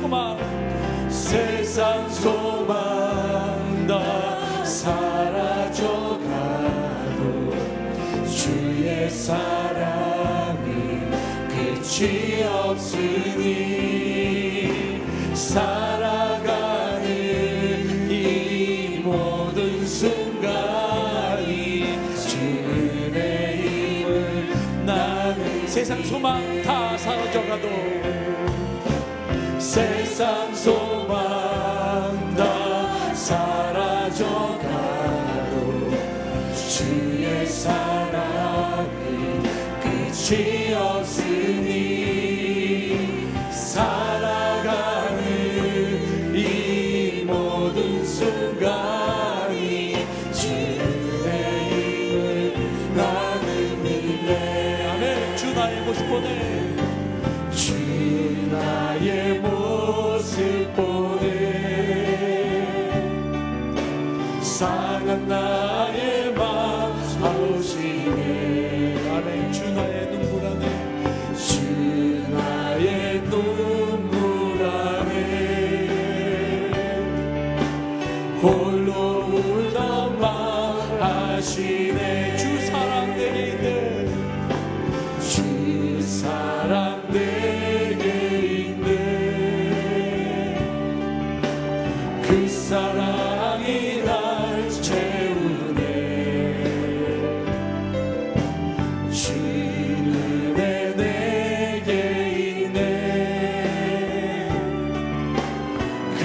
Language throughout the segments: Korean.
소망, 세상 소망 다 사라져가도 주의 사랑은 끝이 없으니 살아가는 이 모든 순간이 주 은혜임을 나는 세상 소망 다 사라져가도 세상 소망 다 사라져가도 주의 사랑은 끝이 없으니 살아가는 이 모든 순간이 주님의 힘을 나는 믿네. 아멘. 주 나의 모습 보내, 주 나의 모습 보내, 상한 나의 맘 아우시네. 아멘. 주 나의 눈물 안에, 주 나의 눈물 안에 홀로 울던 맘 아시네. 주 사랑 내게 있네, 주 사랑 내게 있네. 그 사랑이 날 채우네. 주 은혜 내게 있네. 그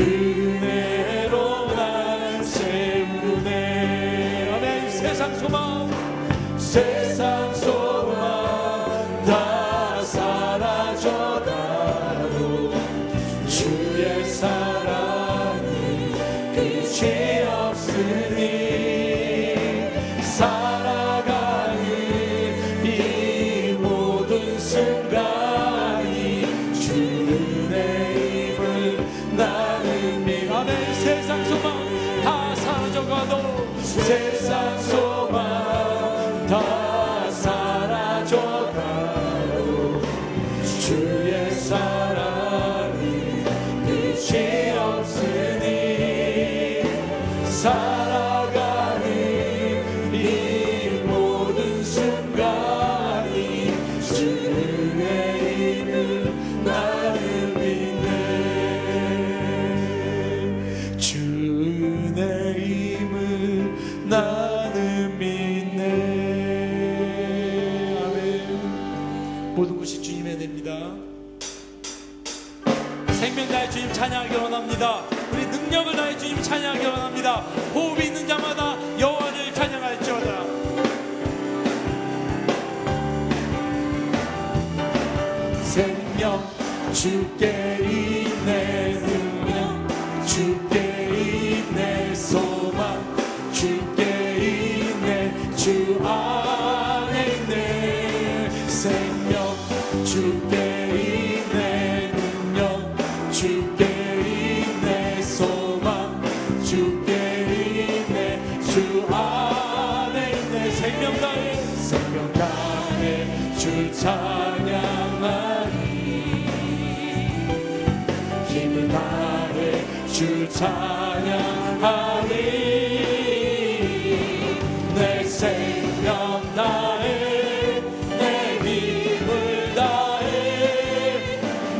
은혜로 날 세우네. 아멘. 세상 소망, 세상 소망 다 사라져가도 주의 사랑은 끝이 없으니 살아가는 이 모든 순간이 주 은혜임을 나는 믿네. 아멘. 세상 소망 다 사라져가도 세상 소망 다 사라져가도 주의 사랑이 끝이 없으니 살아가는 이 모든 순간이 주 은혜임을 나는 믿네. 주 은혜임을 나는 믿네. 아멘. 모든 것이 주님의 은혜입니다. 생명 다해 주님 찬양하기 원합니다. 우리 능력을 다해 주님 찬양하기 원합니다. 호흡이 있는 자마다 여호와를 찬양할지어다. 생명 주께 있네, 능력 주께 있네, 소망 주께 있네, 주 안에 있네. 생명 주께 있네, 능력 주께 있네, 소망 주께 있네, 주 안에 있네. 생명 다해 주 찬양하리, 힘을 다해 주 찬양하리. 내 생명 다해 내 힘을 다해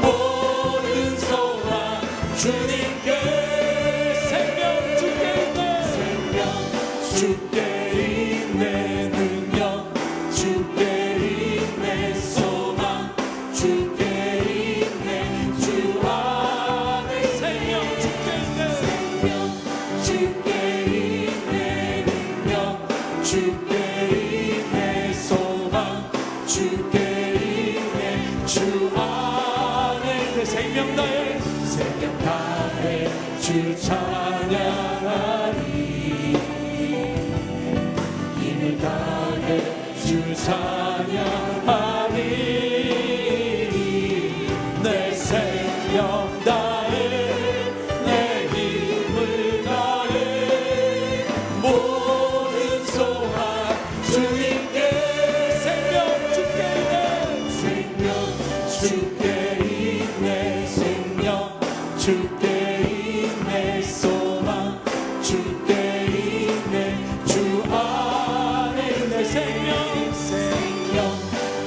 모든 소망 주님께. 생명 주께 있네, 생명 주께 있네, 능력 주께 있네, 소망 주께 있네, 주 안에. 생명 주께 있네, 생명 주께 있네, 능력 주께 있네, 소망 주께 있네, 주 안에. 내 생명 다해 주 찬양하리, 힘을 다해 주 찬양하리. 내 생명 다해 내 힘을 다해 모든 소망 주님께. 생명 주께 있네, 생명 주께 있네, 생명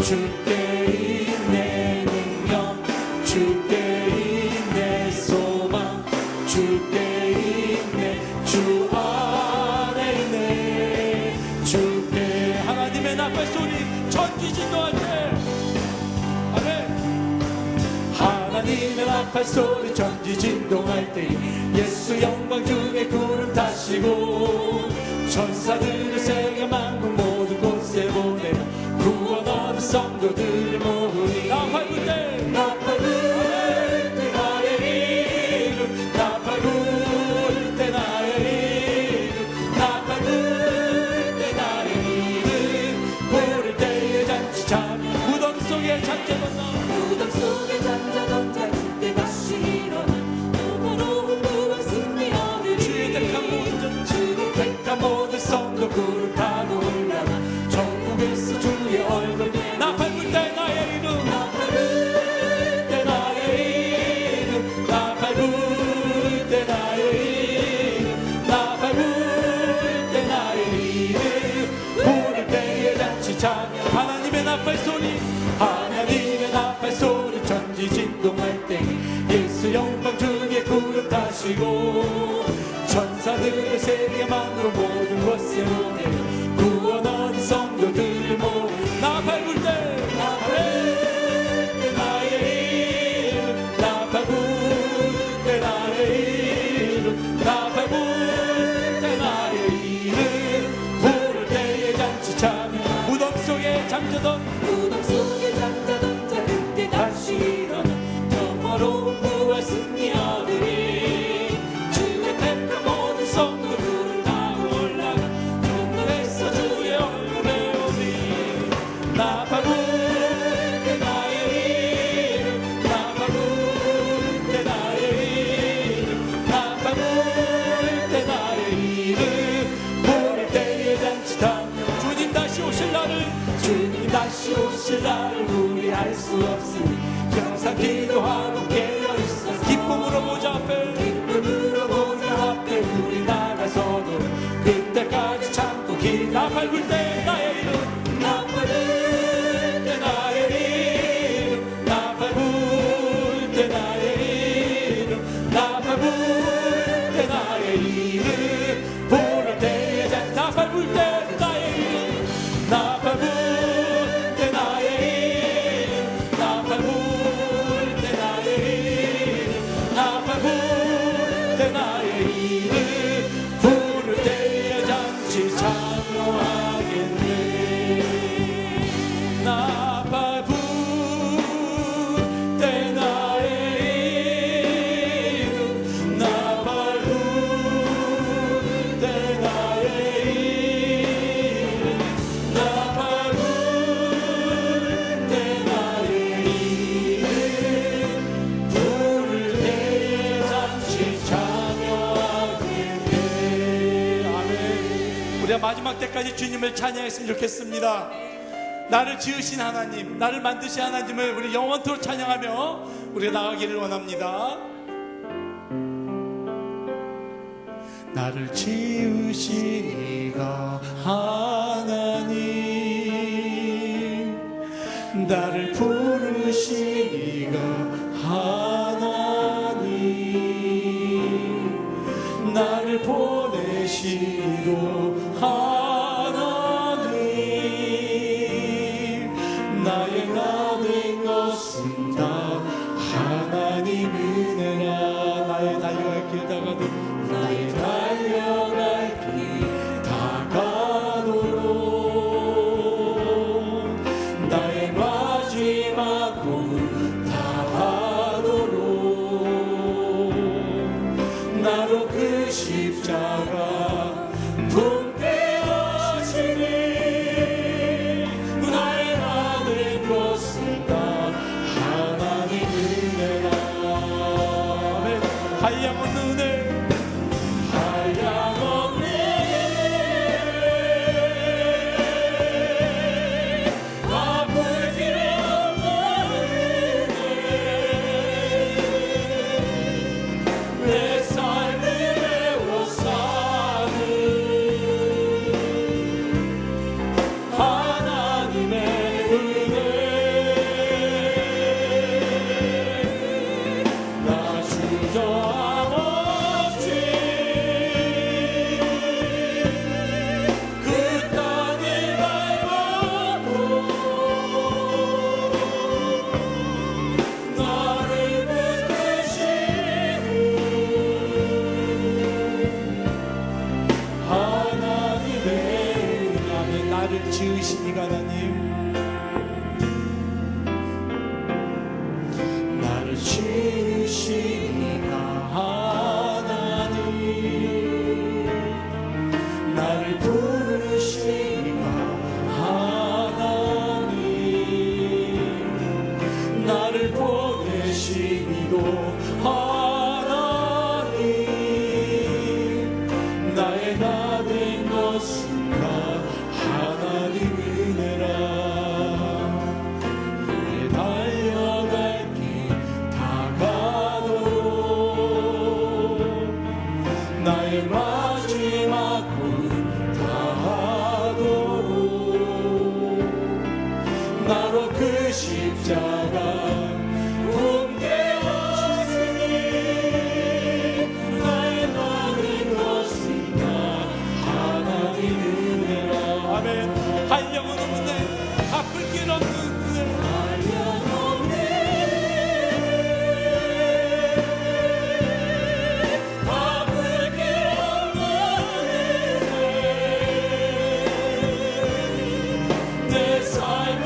주께 있네 능력, 주께 있네 소망, 주께 있네 주 안에 있네. 주께 하나님의 나팔 소리 천지진동할 때, 아멘. 하나님의 나팔 소리 천지진동할 때 예수 영광 중에 구름 타시고 천사들을 세계 만국 모든 곳에 보내라. 구원 얻은 성도들 모으니 나팔 불 때, 나팔 불 때 나의 이름, 나팔 불 때 나의 이름, 나팔 불 때 나의 이름 부를 때에 잔치 참 무덤 속에 잠자던 나, 무덤 속에 잠자던 자 그때 다시 일어나 누구로 누가 승리 얻으리. 주의 택한 모든 주의 택한 모든 성도 구름 타고 올라가 천국에서 주의 얼굴. 나팔 불 때 나의 이름, 나팔 불 때 나의 이름, 나팔 불 때 나의 이름, 나팔 불 때 나의 이름 부를 때에 잔치 참 하나님의 나팔 소리, 하나님의 나팔 소리 천지진동할 때 예수 영광 중에 구름 타시고 천사들의 세계만으로 모든 곳에 보내 구원 얻은 성도들 모두 나팔 불 때, 나팔 때 나의 이름, 나팔 불 때 나의 이름, 나팔 불 때 나의 이름 부를 때에 잔치 참 무덤 속에 잠자던, 무덤 속에 잠자던 자 그때 다시 일어나 영원로운 부활 승리 얻으리. 주의 택한 모든 성도들을 타고 올라가 천국에서 주의 얼굴에 오니 나팔 불 때 나의 이름, 나팔 불 때 나의 이름, 나팔 불 때 나의 이름 부를 때에 잔치 탐 주님 다시 오실 날을, 주님 다시 오실 날을 우리 알 수 없으니 항상 기도하고 깨어있어 기쁨으로 보좌 앞에, 기쁨으로 보좌 앞에 우리 나가서도 그때까지 참고 나팔 불 때 나의 이름, 나팔 불 때 나의 이름, 나팔 불 때 나의 이름, 나팔 불 때 나의 이름 부를 때에 잔치 나팔 불 때 나의 이름, 나팔 불 때 나의 이름, 나팔 불 때 나의 이름, 나팔 불 때 나의 이름 부를 때에 잔치 찬양하겠네. 나팔 불 때 나의 이름, 나팔 불 때 나의 이름, 나팔 불 때 나의 이름 부를 때에 잔치 찬양하겠네. 아멘. 우리가 마지막 때까지 주님을 찬양했으면 좋겠습니다. 나를 지으신 하나님, 나를 만드신 하나님을 우리 영원토록 찬양하며 우리가 나가기를 원합니다. 나를 지으신 이가 하나님, 나를 부르신 이가 하나님, 나를 보내시고 하나님, 나의 나된 것은 다 하나님 은혜라. 나의 달려갈 길 다가도, 나의 달려갈 길 나를 지으신 이가 하나님, 나를 지으신 이가 하나님, 나를 부르신 이가 하나님, 나를 보내신 이도 하나님, 나의 나 된 것은 다 하나님 은혜라. 이제 달려갈 길 다가도록 나의 마지막 꿈 다하도록 나로 그 십자가 품게 하시니 나의 나는 것은 다 하나님 은혜라. 아멘. 한량은 없는데 갚을 길 없는데 한량 없네, 갚을 길 없네. 내 삶을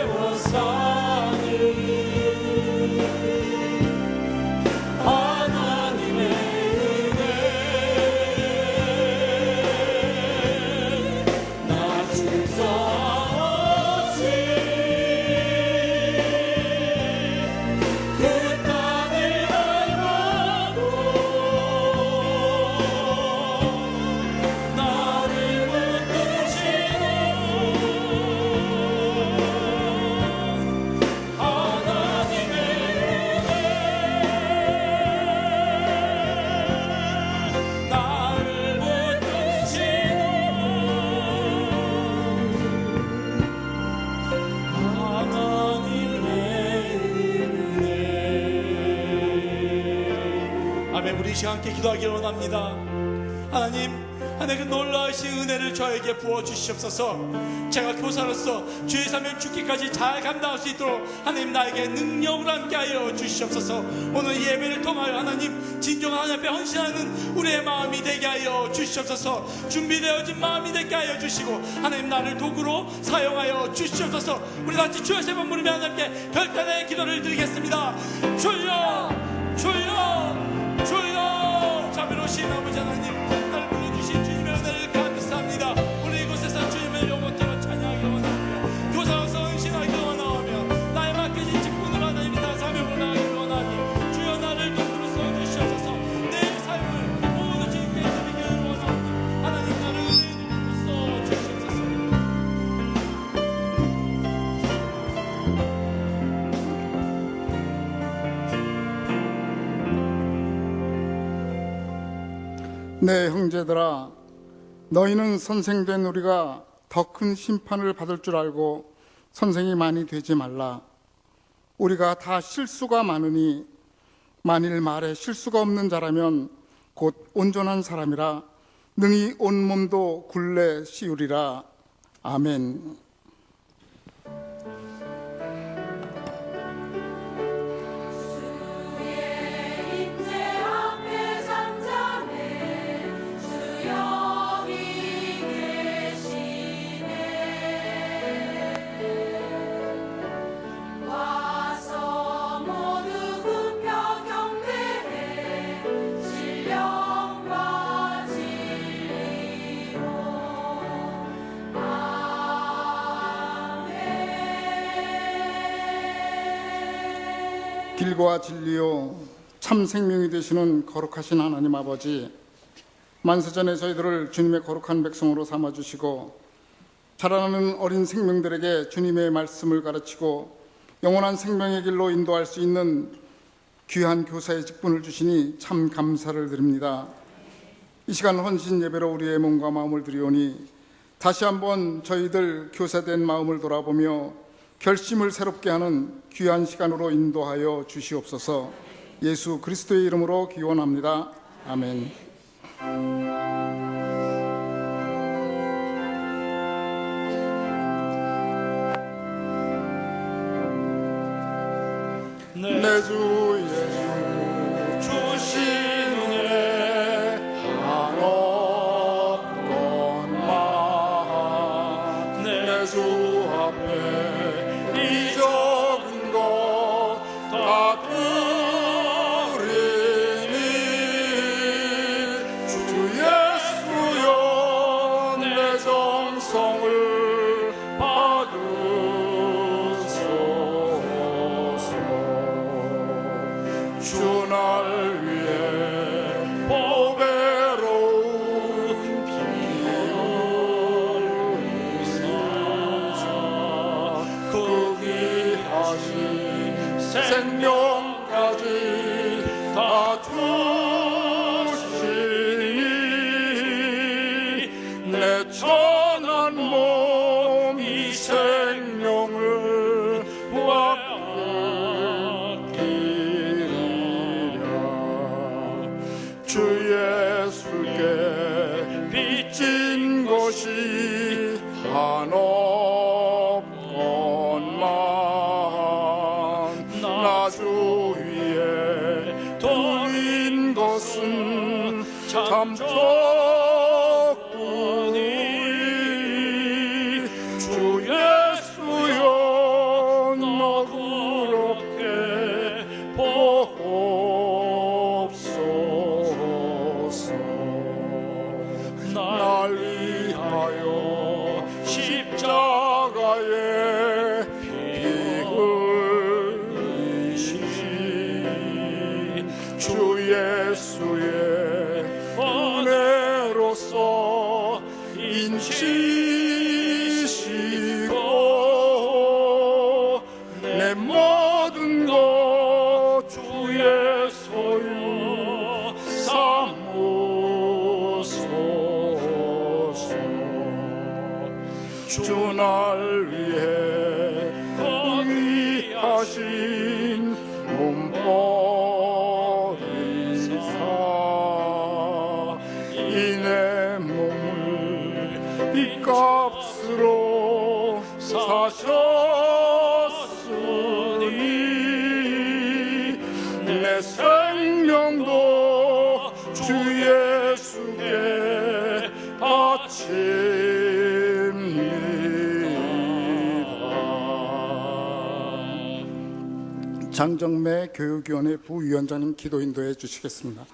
애워싸는 하나님의 은혜, 나 주저 없이 그 땅을 밟아도 나를 붙드시는 하나님의 은혜, 나를 붙드시는 하나님의 은혜. 아멘. 우리 이 시간 함께 기도하기를 원합니다. 하나님, 하나님 그 놀라우신 은혜를 저에게 부어주시옵소서. 제가 교사로서 주의 사명 죽기까지 잘 감당할 수 있도록 하나님 나에게 능력으로 함께하여 주시옵소서. 오늘 예배를 통하여 하나님 진정한 하나님 앞에 헌신하는 우리의 마음이 되게 하여 주시옵소서. 준비되어진 마음이 되게 하여 주시고 하나님 나를 도구로 사용하여 주시옵소서. 우리 같이 주여 세 번 부르며 하나님께 결단의 기도를 드리겠습니다. 주여 주여 주여. 자비로우신 아버지 하나님, 나를 불러주신 주님의 은혜를 감사합니다. 우리 이곳에서 주님의 영혼처럼 찬양하기를 원합니다. 교사로서 헌신하기를 원하며 나의 맡겨진 직분을 하나님이 다 사명을 다하기를 원하니 주여 나를 도구로 써주시옵소서. 내 삶을 모두 주님께 드리기를 원합니다. 하나님 나를 은혜로 써주시옵소서. 네, 형제들아, 너희는 선생된 우리가 더 큰 심판을 받을 줄 알고 선생이 많이 되지 말라. 우리가 다 실수가 많으니 만일 말에 실수가 없는 자라면 곧 온전한 사람이라 능히 온몸도 굴레 씌우리라. 아멘. 길과 진리요 참 생명이 되시는 거룩하신 하나님 아버지, 만세전에 저희들을 주님의 거룩한 백성으로 삼아주시고 자라나는 어린 생명들에게 주님의 말씀을 가르치고 영원한 생명의 길로 인도할 수 있는 귀한 교사의 직분을 주시니 참 감사를 드립니다. 이 시간 헌신 예배로 우리의 몸과 마음을 드리오니 다시 한번 저희들 교사된 마음을 돌아보며 결심을 새롭게 하는 귀한 시간으로 인도하여 주시옵소서. 예수 그리스도의 이름으로 기원합니다. 아멘. 내 주 예수 주신 은혜 한없던 마음 주 앞에 이 적은 것 다 드리니 주 예수여 내 정성을 받으소서. 주 날 위해 보배로운 피를 흘리사 그 귀하신 생명까지 다 주시니 내 천한 몸 이 생명을 아끼리라. 주 예수께 빚진 것이 한없건만 나 주 위에 돌린 것은 참 적구니 주 예수여 너그럽게 보옵소서. 날 위하여 십자가에 피 흘리시니 주 예수의 은혜로서 인치시고 내 모든 것 주의 소유 삼으소서. 주 날 위해 공의하신 몸버리사 이내 몸을 이 값으로 사셨으니 내 생명도 주 예수께 바칩니다. 장정매 교육위원회 부위원장님 기도 인도해 주시겠습니다.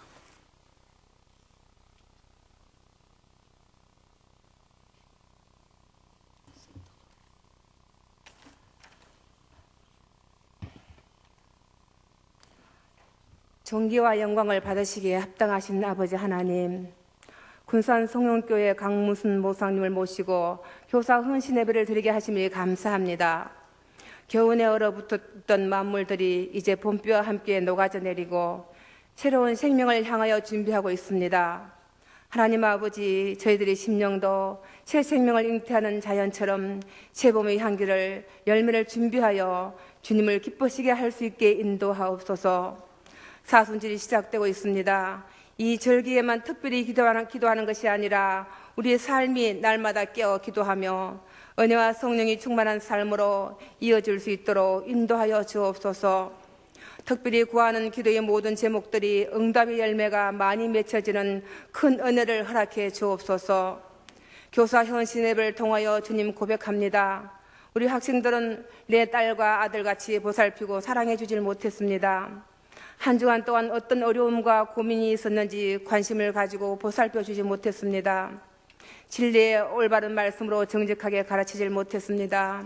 존귀와 영광을 받으시기에 합당하신 아버지 하나님, 군산 성령교회 강무순 모상님을 모시고 교사 헌신 예배를 드리게 하심을 감사합니다. 겨우내 얼어붙었던 만물들이 이제 봄비와 함께 녹아져 내리고 새로운 생명을 향하여 준비하고 있습니다. 하나님 아버지, 저희들의 심령도 새 생명을 잉태하는 자연처럼 새 봄의 향기를 열매를 준비하여 주님을 기쁘시게 할 수 있게 인도하옵소서. 사순절이 시작되고 있습니다. 이 절기에만 특별히 기도하는 것이 아니라 우리의 삶이 날마다 깨어 기도하며 은혜와 성령이 충만한 삶으로 이어질 수 있도록 인도하여 주옵소서. 특별히 구하는 기도의 모든 제목들이 응답의 열매가 많이 맺혀지는 큰 은혜를 허락해 주옵소서. 교사 헌신 예배를 통하여 주님 고백합니다. 우리 학생들은 내 딸과 아들같이 보살피고 사랑해 주질 못했습니다. 한 주간 동안 어떤 어려움과 고민이 있었는지 관심을 가지고 보살펴 주지 못했습니다. 진리의 올바른 말씀으로 정직하게 가르치질 못했습니다.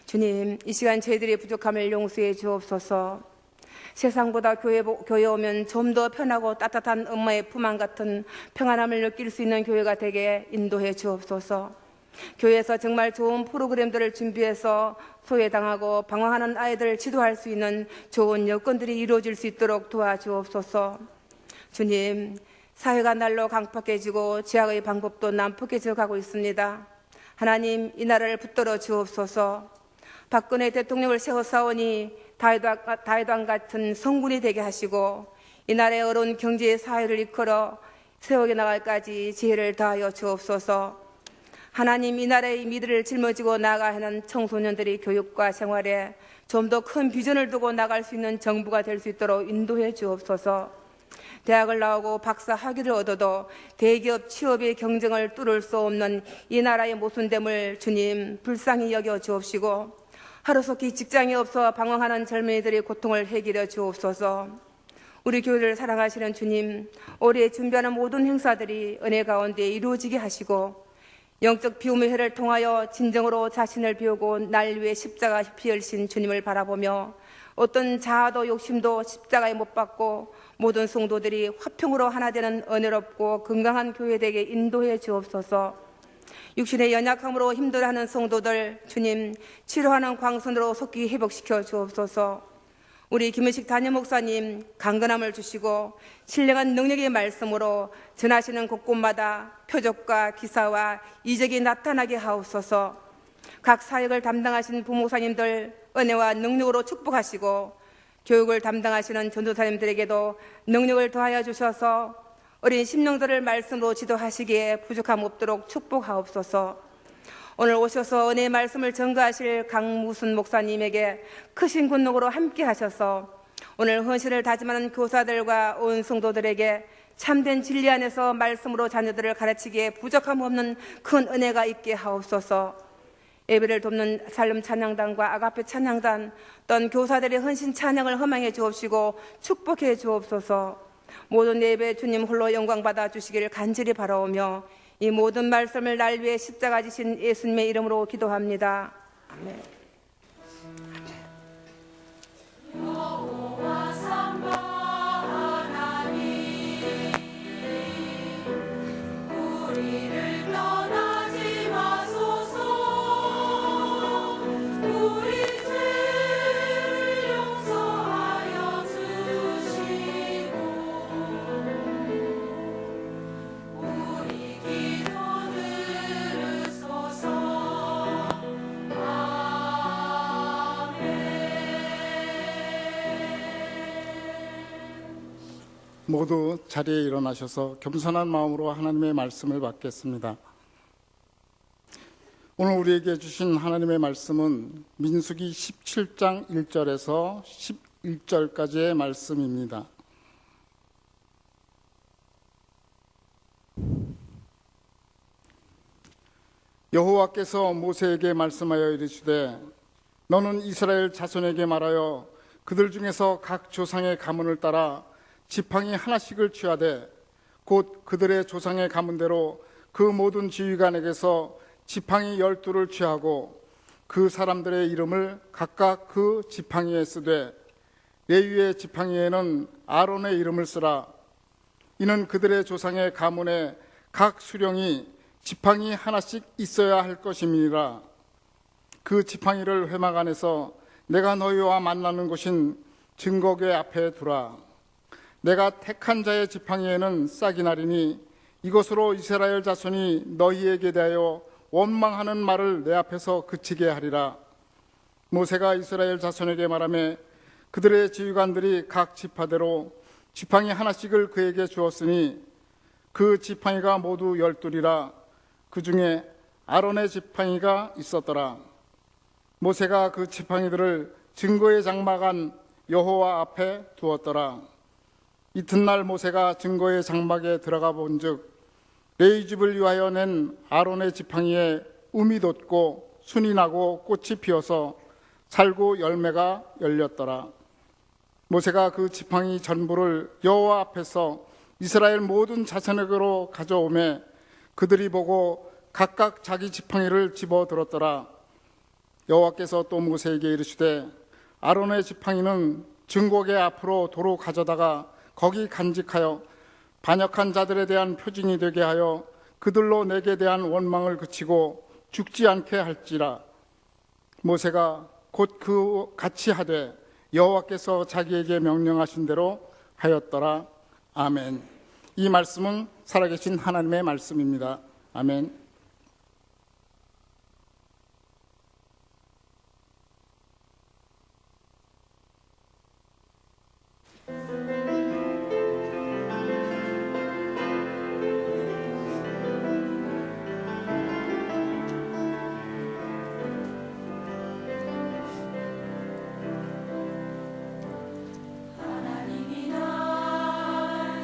주님, 이 시간 저희들의 부족함을 용서해 주옵소서. 세상보다 교회 오면 좀 더 편하고 따뜻한 엄마의 품 안 같은 평안함을 느낄 수 있는 교회가 되게 인도해 주옵소서. 교회에서 정말 좋은 프로그램들을 준비해서 소외당하고 방황하는 아이들을 지도할 수 있는 좋은 여건들이 이루어질 수 있도록 도와주옵소서. 주님, 사회가 날로 강팍해지고 죄악의 방법도 난폭해져 가고 있습니다. 하나님, 이 나라를 붙들어 주옵소서. 박근혜 대통령을 세워 싸우니 다윗왕 같은 성군이 되게 하시고 이 나라의 어려운 경제 사회를 이끌어 세워게 나갈까지 지혜를 다하여 주옵소서. 하나님, 이 나라의 미래를 짊어지고 나아가야 하는 청소년들이 교육과 생활에 좀 더 큰 비전을 두고 나갈 수 있는 정부가 될 수 있도록 인도해 주옵소서. 대학을 나오고 박사 학위를 얻어도 대기업 취업의 경쟁을 뚫을 수 없는 이 나라의 모순됨을 주님 불쌍히 여겨 주옵시고, 하루속히 직장이 없어 방황하는 젊은이들의 고통을 해결해 주옵소서. 우리 교회를 사랑하시는 주님, 올해 준비하는 모든 행사들이 은혜 가운데 이루어지게 하시고, 영적 비움의 해를 통하여 진정으로 자신을 비우고 날 위해 십자가 피흘신 주님을 바라보며 어떤 자아도 욕심도 십자가에 못 박고 모든 성도들이 화평으로 하나 되는 은혜롭고 건강한 교회 되게 인도해 주옵소서. 육신의 연약함으로 힘들어하는 성도들 주님 치료하는 광선으로 속히 회복시켜 주옵소서. 우리 김은식 담임 목사님 강건함을 주시고 신령한 능력의 말씀으로 전하시는 곳곳마다 표적과 기사와 이적이 나타나게 하옵소서. 각 사역을 담당하신 부목사님들 은혜와 능력으로 축복하시고 교육을 담당하시는 전도사님들에게도 능력을 더하여 주셔서 어린 심령들을 말씀으로 지도하시기에 부족함 없도록 축복하옵소서. 오늘 오셔서 은혜의 말씀을 전가하실 강무순 목사님에게 크신 군능으로 함께 하셔서 오늘 헌신을 다짐하는 교사들과 온 성도들에게 참된 진리 안에서 말씀으로 자녀들을 가르치기에 부족함 없는 큰 은혜가 있게 하옵소서. 예배를 돕는 살림 찬양단과 아가페 찬양단 또한 교사들의 헌신 찬양을 허망해 주옵시고 축복해 주옵소서. 모든 예배 주님 홀로 영광 받아 주시기를 간절히 바라오며 이 모든 말씀을 날 위해 십자가 지신 예수님의 이름으로 기도합니다. 아멘. 여호와 삼바 하나님, 우리를 떠나지 마소서. 우리 죄를 용서하여 주시고 우리 기도 들으소서. 모두 자리에 일어나셔서 겸손한 마음으로 하나님의 말씀을 받겠습니다. 오늘 우리에게 주신 하나님의 말씀은 민수기 17장 1절에서 11절까지의 말씀입니다. 여호와께서 모세에게 말씀하여 이르시되 너는 이스라엘 자손에게 말하여 그들 중에서 각 조상의 가문을 따라 지팡이 하나씩을 취하되 곧 그들의 조상의 가문대로 그 모든 지휘관에게서 지팡이 12를 취하고 그 사람들의 이름을 각각 그 지팡이에 쓰되 레위의 지팡이에는 아론의 이름을 쓰라. 이는 그들의 조상의 가문에 각 수령이 지팡이 하나씩 있어야 할 것임이니라. 그 지팡이를 회막 안에서 내가 너희와 만나는 곳인 증거궤 앞에 두라. 내가 택한 자의 지팡이에는 싹이 나리니 이것으로 이스라엘 자손이 너희에게 대하여 원망하는 말을 내 앞에서 그치게 하리라. 모세가 이스라엘 자손에게 말하며 그들의 지휘관들이 각 지파대로 지팡이 하나씩을 그에게 주었으니 그 지팡이가 모두 12이라. 그 중에 아론의 지팡이가 있었더라. 모세가 그 지팡이들을 증거의 장막 안 여호와 앞에 두었더라. 이튿날 모세가 증거의 장막에 들어가 본즉 레위 집을 위하여 낸 아론의 지팡이에 움이 돋고 순이 나고 꽃이 피어서 살구 열매가 열렸더라. 모세가 그 지팡이 전부를 여호와 앞에서 이스라엘 모든 자손에게로 가져오매 그들이 보고 각각 자기 지팡이를 집어들었더라. 여호와께서 또 모세에게 이르시되 아론의 지팡이는 증거궤 앞으로 도로 가져다가 거기 간직하여 반역한 자들에 대한 표징이 되게 하여 그들로 내게 대한 원망을 그치고 죽지 않게 할지라. 모세가 곧 그 같이 하되 여호와께서 자기에게 명령하신 대로 하였더라. 아멘. 이 말씀은 살아계신 하나님의 말씀입니다. 아멘. 하나님이 날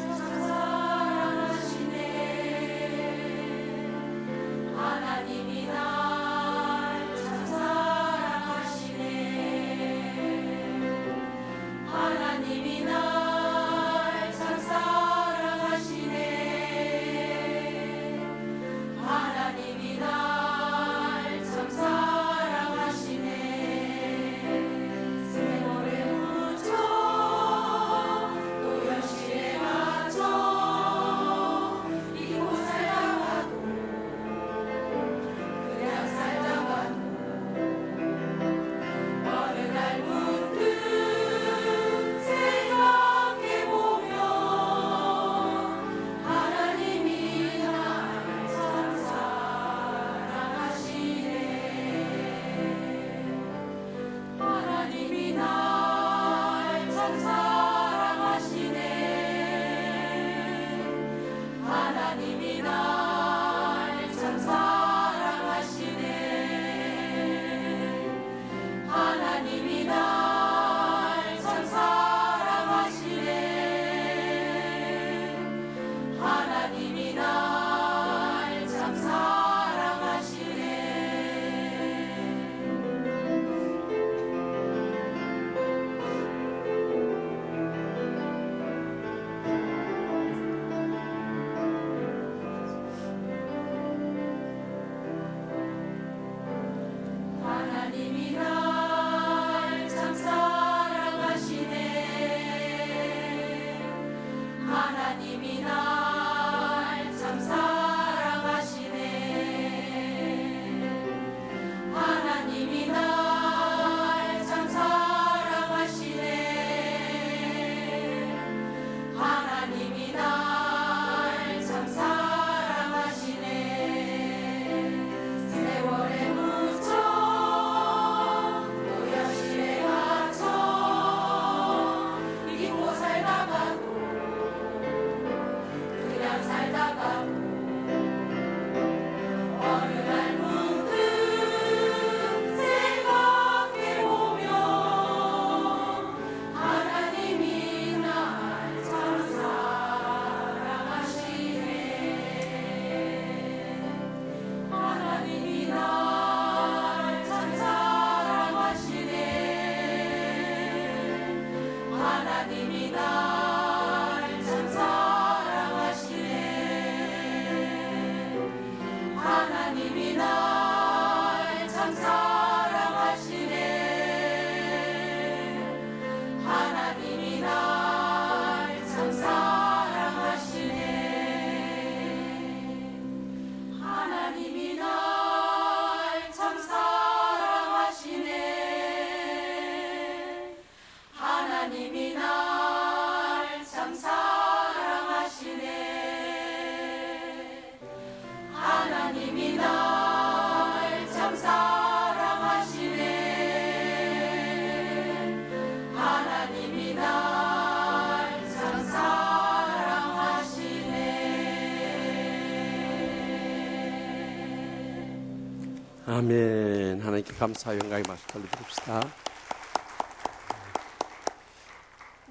아멘. 하나님께 감사와 영광의 말씀 올려드립시다.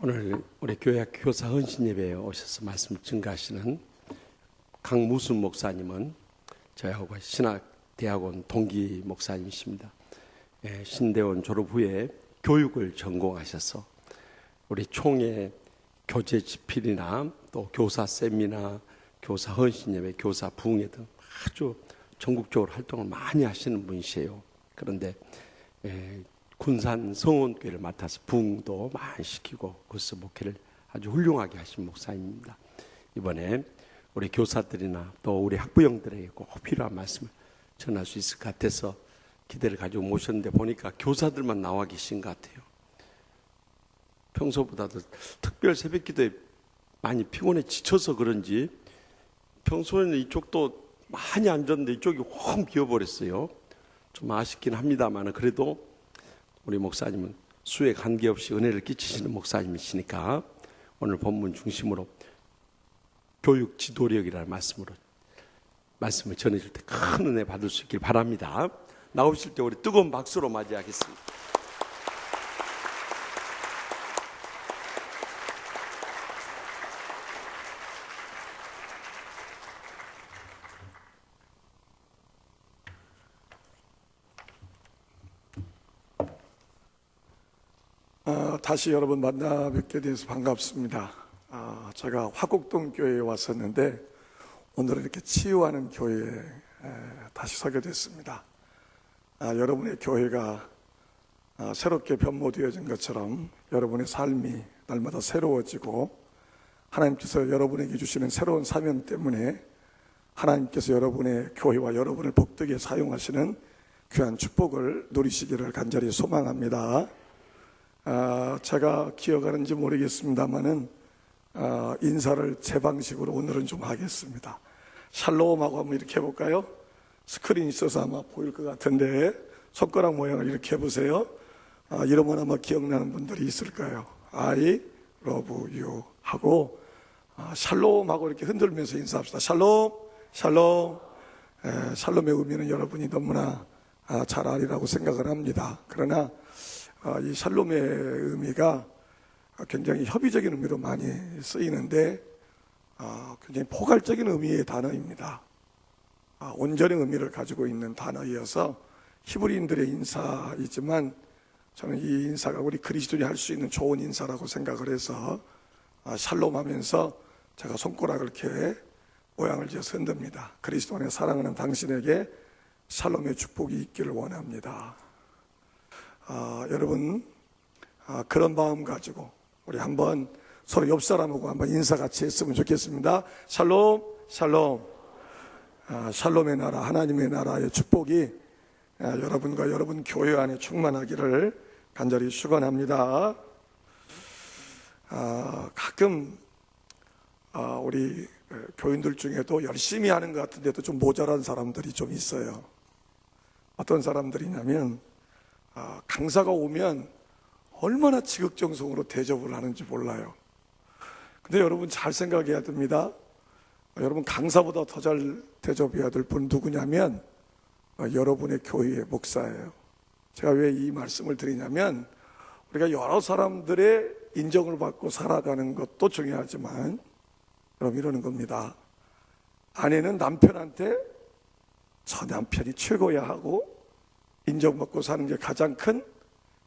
오늘 우리 교회 교사 헌신 예배에 오셔서 말씀 증가하시는 강무순 목사님은 저하고 신학대학원 동기 목사님이십니다. 신대원 졸업 후에 교육을 전공하셔서 우리 총회 교재 집필이나 또 교사 세미나, 교사 헌신 예배, 교사 부흥회 등 아주 전국적으로 활동을 많이 하시는 분이세요. 그런데 군산 성원교회를 맡아서 부흥도 많이 시키고 그래서 목회를 아주 훌륭하게 하신 목사님입니다. 이번에 우리 교사들이나 또 우리 학부형들에게 꼭 필요한 말씀을 전할 수 있을 것 같아서 기대를 가지고 모셨는데 보니까 교사들만 나와 계신 것 같아요. 평소보다도 특별 새벽 기도에 많이 피곤해 지쳐서 그런지 평소에는 이쪽도 많이 앉았는데 이쪽이 확 비어버렸어요. 좀 아쉽긴 합니다만 그래도 우리 목사님은 수에 관계없이 은혜를 끼치시는 목사님이시니까 오늘 본문 중심으로 교육 지도력이라는 말씀을 전해줄 때 큰 은혜 받을 수 있길 바랍니다. 나오실 때 우리 뜨거운 박수로 맞이하겠습니다. 다시 여러분 만나 뵙게 돼서 반갑습니다. 제가 화곡동 교회에 왔었는데 오늘은 이렇게 치유하는 교회에 다시 서게 됐습니다. 여러분의 교회가 새롭게 변모되어진 것처럼 여러분의 삶이 날마다 새로워지고 하나님께서 여러분에게 주시는 새로운 사명 때문에 하나님께서 여러분의 교회와 여러분을 복되게 사용하시는 귀한 축복을 누리시기를 간절히 소망합니다. 제가 기억하는지 모르겠습니다만은 인사를 제 방식으로 오늘은 좀 하겠습니다. 샬롬하고 한번 이렇게 해볼까요? 스크린 있어서 아마 보일 것 같은데 손가락 모양을 이렇게 해보세요. 이러면 아마 기억나는 분들이 있을까요? I love you 하고 샬롬하고 이렇게 흔들면서 인사합시다. 샬롬, 샬롬. 샬롬의 의미는 여러분이 너무나 잘 아리라고 생각을 합니다. 그러나 이 샬롬의 의미가 굉장히 협의적인 의미로 많이 쓰이는데 굉장히 포괄적인 의미의 단어입니다. 온전의 의미를 가지고 있는 단어이어서 히브리인들의 인사이지만 저는 이 인사가 우리 그리스도인이 할 수 있는 좋은 인사라고 생각을 해서 샬롬 하면서 제가 손가락을 이렇게 모양을 지어서 흔듭니다. 그리스도 안에 사랑하는 당신에게 샬롬의 축복이 있기를 원합니다. 여러분 그런 마음 가지고 우리 한번 서로 옆 사람하고 한번 인사 같이 했으면 좋겠습니다. 샬롬, 샬롬. 샬롬의 나라, 하나님의 나라의 축복이 여러분과 여러분 교회 안에 충만하기를 간절히 축원합니다. 가끔 우리 교인들 중에도 열심히 하는 것 같은데도 좀 모자란 사람들이 좀 있어요. 어떤 사람들이냐면 강사가 오면 얼마나 지극정성으로 대접을 하는지 몰라요. 근데 여러분 잘 생각해야 됩니다. 여러분 강사보다 더 잘 대접해야 될 분 누구냐면 여러분의 교회의 목사예요. 제가 왜 이 말씀을 드리냐면 우리가 여러 사람들의 인정을 받고 살아가는 것도 중요하지만 여러분 이러는 겁니다. 아내는 남편한테 저 남편이 최고야 하고 인정받고 사는 게 가장 큰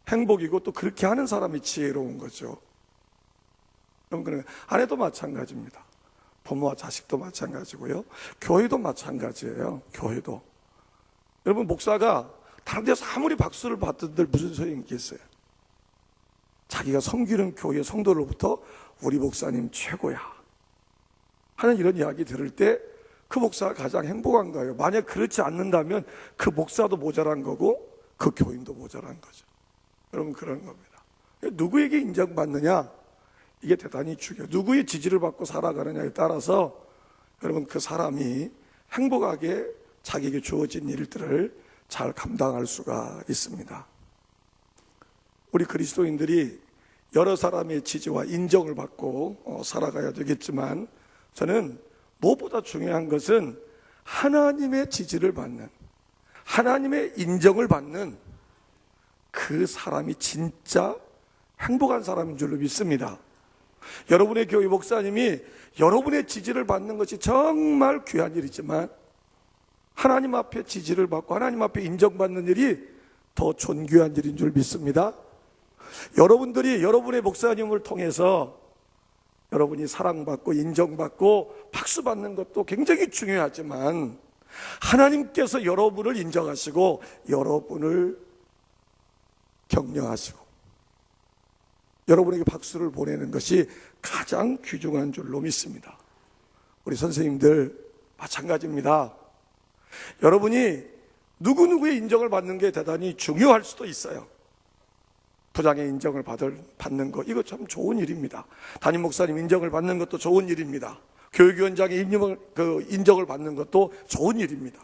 행복이고 또 그렇게 하는 사람이 지혜로운 거죠. 여러분 아내도 마찬가지입니다. 부모와 자식도 마찬가지고요. 교회도 마찬가지예요. 교회도. 여러분 목사가 다른 데서 아무리 박수를 받던들 무슨 소용이 있겠어요? 자기가 섬기는 교회 성도로부터 우리 목사님 최고야 하는 이런 이야기 들을 때 그 목사가 가장 행복한 거예요. 만약 그렇지 않는다면 그 목사도 모자란 거고 그 교인도 모자란 거죠. 여러분 그런 겁니다. 누구에게 인정받느냐 이게 대단히 중요해요. 누구의 지지를 받고 살아가느냐에 따라서 여러분 그 사람이 행복하게 자기에게 주어진 일들을 잘 감당할 수가 있습니다. 우리 그리스도인들이 여러 사람의 지지와 인정을 받고 살아가야 되겠지만 저는 무엇보다 중요한 것은 하나님의 지지를 받는 하나님의 인정을 받는 그 사람이 진짜 행복한 사람인 줄로 믿습니다. 여러분의 교회 목사님이 여러분의 지지를 받는 것이 정말 귀한 일이지만 하나님 앞에 지지를 받고 하나님 앞에 인정받는 일이 더 존귀한 일인 줄 믿습니다. 여러분들이 여러분의 목사님을 통해서 여러분이 사랑받고 인정받고 박수받는 것도 굉장히 중요하지만 하나님께서 여러분을 인정하시고 여러분을 격려하시고 여러분에게 박수를 보내는 것이 가장 귀중한 줄로 믿습니다. 우리 선생님들 마찬가지입니다. 여러분이 누구누구의 인정을 받는 게 대단히 중요할 수도 있어요. 부장의 인정을 받는 거, 이거 참 좋은 일입니다. 담임 목사님 인정을 받는 것도 좋은 일입니다. 교육위원장의 인정을 받는 것도 좋은 일입니다.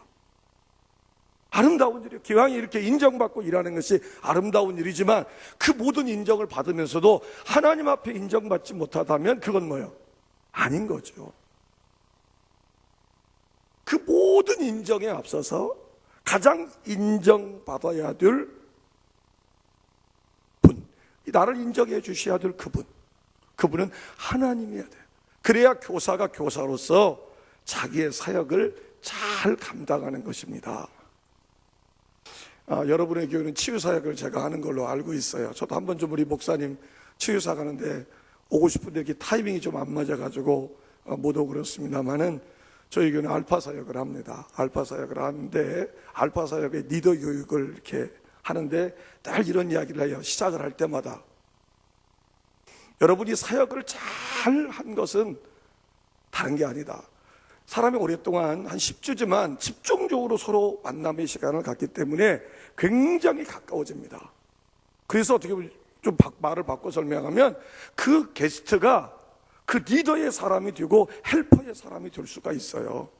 아름다운 일이에요. 기왕이 이렇게 인정받고 일하는 것이 아름다운 일이지만 그 모든 인정을 받으면서도 하나님 앞에 인정받지 못하다면 그건 뭐예요? 아닌 거죠. 그 모든 인정에 앞서서 가장 인정받아야 될 분, 나를 인정해 주셔야 될 그분은 하나님이어야 돼요. 그래야 교사가 교사로서 자기의 사역을 잘 감당하는 것입니다. 여러분의 교회는 치유사역을 제가 하는 걸로 알고 있어요. 저도 한번 좀 우리 목사님 치유사 가는데 오고 싶은데 이렇게 타이밍이 좀 안 맞아가지고 못 오고 그렇습니다만은 저희 교회는 알파 사역을 합니다. 알파 사역을 하는데 알파 사역의 리더 교육을 이렇게 하는데 늘 이런 이야기를 해요. 시작을 할 때마다 여러분이 사역을 잘 한 것은 다른 게 아니다. 사람이 오랫동안 한 10주지만 집중적으로 서로 만남의 시간을 갖기 때문에 굉장히 가까워집니다. 그래서 어떻게 보면 좀 말을 바꿔 설명하면 그 게스트가 그 리더의 사람이 되고 헬퍼의 사람이 될 수가 있어요.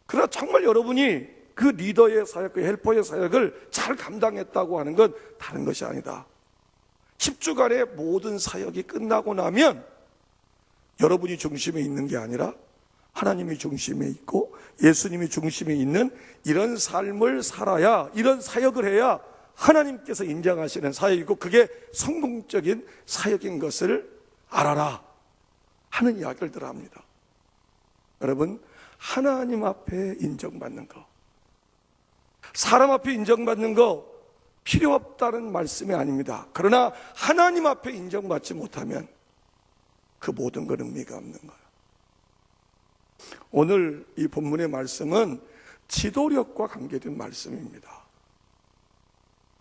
그러나 정말 여러분이 그 리더의 사역, 그 헬퍼의 사역을 잘 감당했다고 하는 건 다른 것이 아니다. 10주간의 모든 사역이 끝나고 나면 여러분이 중심에 있는 게 아니라 하나님이 중심에 있고 예수님이 중심에 있는 이런 삶을 살아야, 이런 사역을 해야 하나님께서 인정하시는 사역이고 그게 성공적인 사역인 것을 알아라 하는 이야기를 들어 합니다. 여러분, 하나님 앞에 인정받는 거, 사람 앞에 인정받는 거 필요 없다는 말씀이 아닙니다. 그러나 하나님 앞에 인정받지 못하면 그 모든 건 의미가 없는 거예요. 오늘 이 본문의 말씀은 지도력과 관계된 말씀입니다.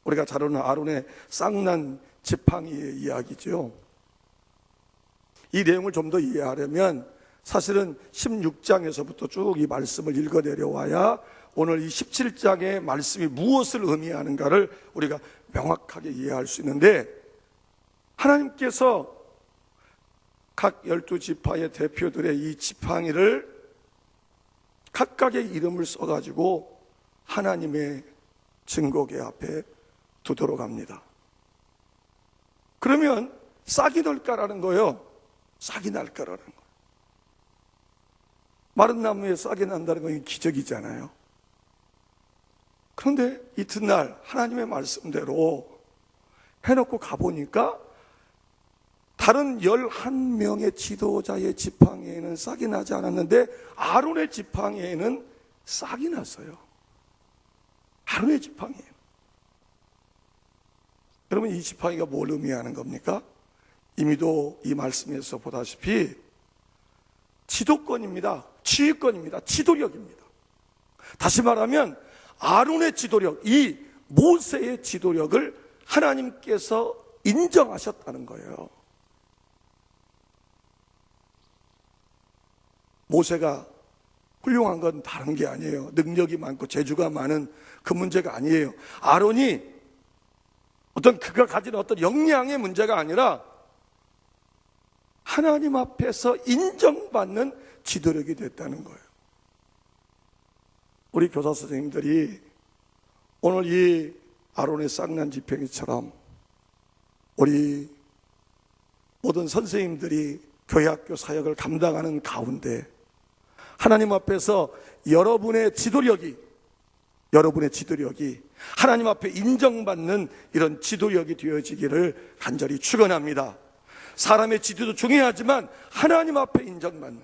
우리가 잘 아는 아론의 쌍난 지팡이의 이야기죠. 이 내용을 좀 더 이해하려면 사실은 16장에서부터 쭉 이 말씀을 읽어 내려와야 오늘 이 17장의 말씀이 무엇을 의미하는가를 우리가 명확하게 이해할 수 있는데, 하나님께서 각 12지파의 대표들의 이 지팡이를 각각의 이름을 써가지고 하나님의 증거궤 앞에 두도록 합니다. 그러면 싹이 날까라는 거예요. 싹이 날까라는 거예요. 마른 나무에 싹이 난다는 건 기적이잖아요. 그런데 이튿날 하나님의 말씀대로 해놓고 가보니까 다른 11명의 지도자의 지팡이에는 싹이 나지 않았는데 아론의 지팡이에는 싹이 났어요. 아론의 지팡이에는. 여러분, 이 지팡이가 뭘 의미하는 겁니까? 이미도 이 말씀에서 보다시피 지도권입니다. 지휘권입니다. 지도력입니다. 다시 말하면 아론의 지도력, 이 모세의 지도력을 하나님께서 인정하셨다는 거예요. 모세가 훌륭한 건 다른 게 아니에요. 능력이 많고 재주가 많은 그 문제가 아니에요. 아론이 그가 가진 어떤 역량의 문제가 아니라 하나님 앞에서 인정받는 지도력이 됐다는 거예요. 우리 교사 선생님들이 오늘 이 아론의 쌍난 지팡이처럼 우리 모든 선생님들이 교회학교 사역을 감당하는 가운데 하나님 앞에서 여러분의 지도력이 여러분의 지도력이 하나님 앞에 인정받는 이런 지도력이 되어지기를 간절히 축원합니다. 사람의 지도도 중요하지만 하나님 앞에 인정받는,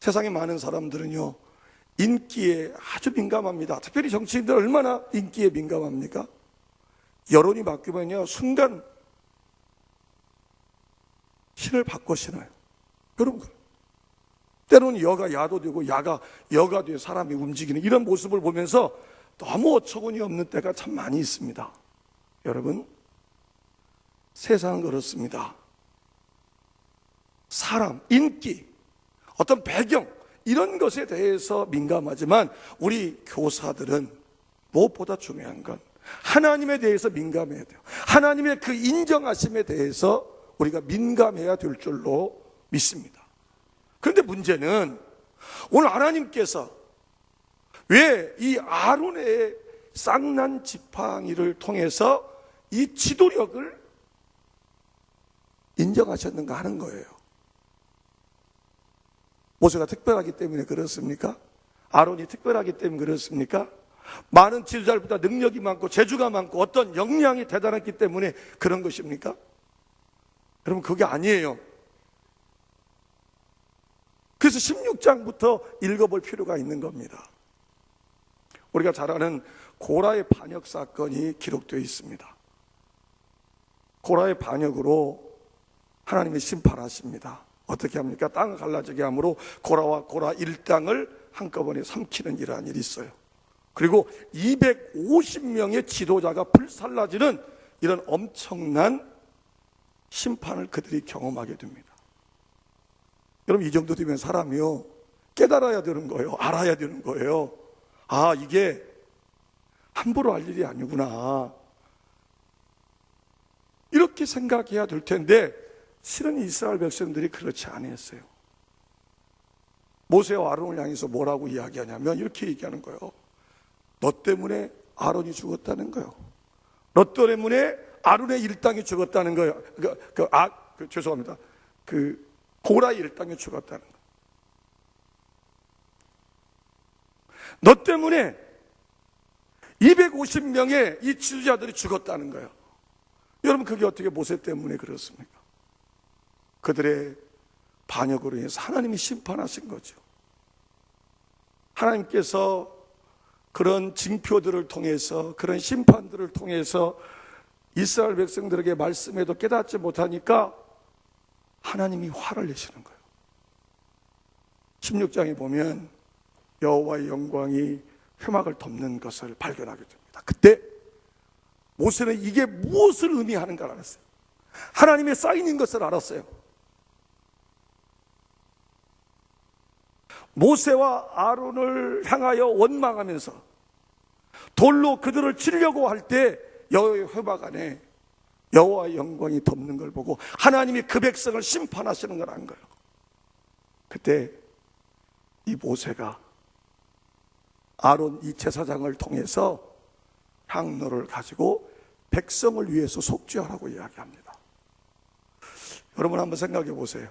세상에 많은 사람들은요 인기에 아주 민감합니다. 특별히 정치인들 얼마나 인기에 민감합니까? 여론이 바뀌면요 순간 신을 바꿔 신어요. 여러분, 때로는 여가 야도 되고 야가 여가 되어 사람이 움직이는 이런 모습을 보면서 너무 어처구니 없는 때가 참 많이 있습니다. 여러분, 세상은 그렇습니다. 사람, 인기, 어떤 배경 이런 것에 대해서 민감하지만 우리 교사들은 무엇보다 중요한 건 하나님에 대해서 민감해야 돼요. 하나님의 그 인정하심에 대해서 우리가 민감해야 될 줄로 믿습니다. 그런데 문제는 오늘 하나님께서 왜 이 아론의 쌍난 지팡이를 통해서 이 지도력을 인정하셨는가 하는 거예요. 모세가 특별하기 때문에 그렇습니까? 아론이 특별하기 때문에 그렇습니까? 많은 지도자들보다 능력이 많고 재주가 많고 어떤 역량이 대단했기 때문에 그런 것입니까? 여러분, 그게 아니에요. 그래서 16장부터 읽어볼 필요가 있는 겁니다. 우리가 잘 아는 고라의 반역 사건이 기록되어 있습니다. 고라의 반역으로 하나님이 심판하십니다. 어떻게 합니까? 땅을 갈라지게 함으로 고라와 고라 일당을 한꺼번에 삼키는 이러한 일이 있어요. 그리고 250명의 지도자가 불살라지는 이런 엄청난 심판을 그들이 경험하게 됩니다. 여러분, 이 정도 되면 사람이요 깨달아야 되는 거예요. 알아야 되는 거예요. 아, 이게 함부로 할 일이 아니구나, 이렇게 생각해야 될 텐데 실은 이스라엘 백성들이 그렇지 않았어요. 모세와 아론을 향해서 뭐라고 이야기하냐면 이렇게 얘기하는 거예요. 너 때문에 아론이 죽었다는 거예요. 너 때문에 아론의 일당이 죽었다는 거예요. 죄송합니다. 고라의 일당이 죽었다는 거예요. 너 때문에 250명의 이 지도자들이 죽었다는 거예요. 여러분, 그게 어떻게 모세 때문에 그렇습니까? 그들의 반역으로 인해서 하나님이 심판하신 거죠. 하나님께서 그런 징표들을 통해서, 그런 심판들을 통해서 이스라엘 백성들에게 말씀해도 깨닫지 못하니까 하나님이 화를 내시는 거예요. 16장에 보면 여호와의 영광이 회막을 덮는 것을 발견하게 됩니다. 그때 모세는 이게 무엇을 의미하는가 알았어요. 하나님의 사인인 것을 알았어요. 모세와 아론을 향하여 원망하면서 돌로 그들을 치려고 할 때 여호와의 회막 안에 여호와의 영광이 덮는 걸 보고 하나님이 그 백성을 심판하시는 걸 안 거예요. 그때 이 모세가 아론 이 제사장을 통해서 향로를 가지고 백성을 위해서 속죄하라고 이야기합니다. 여러분, 한번 생각해 보세요.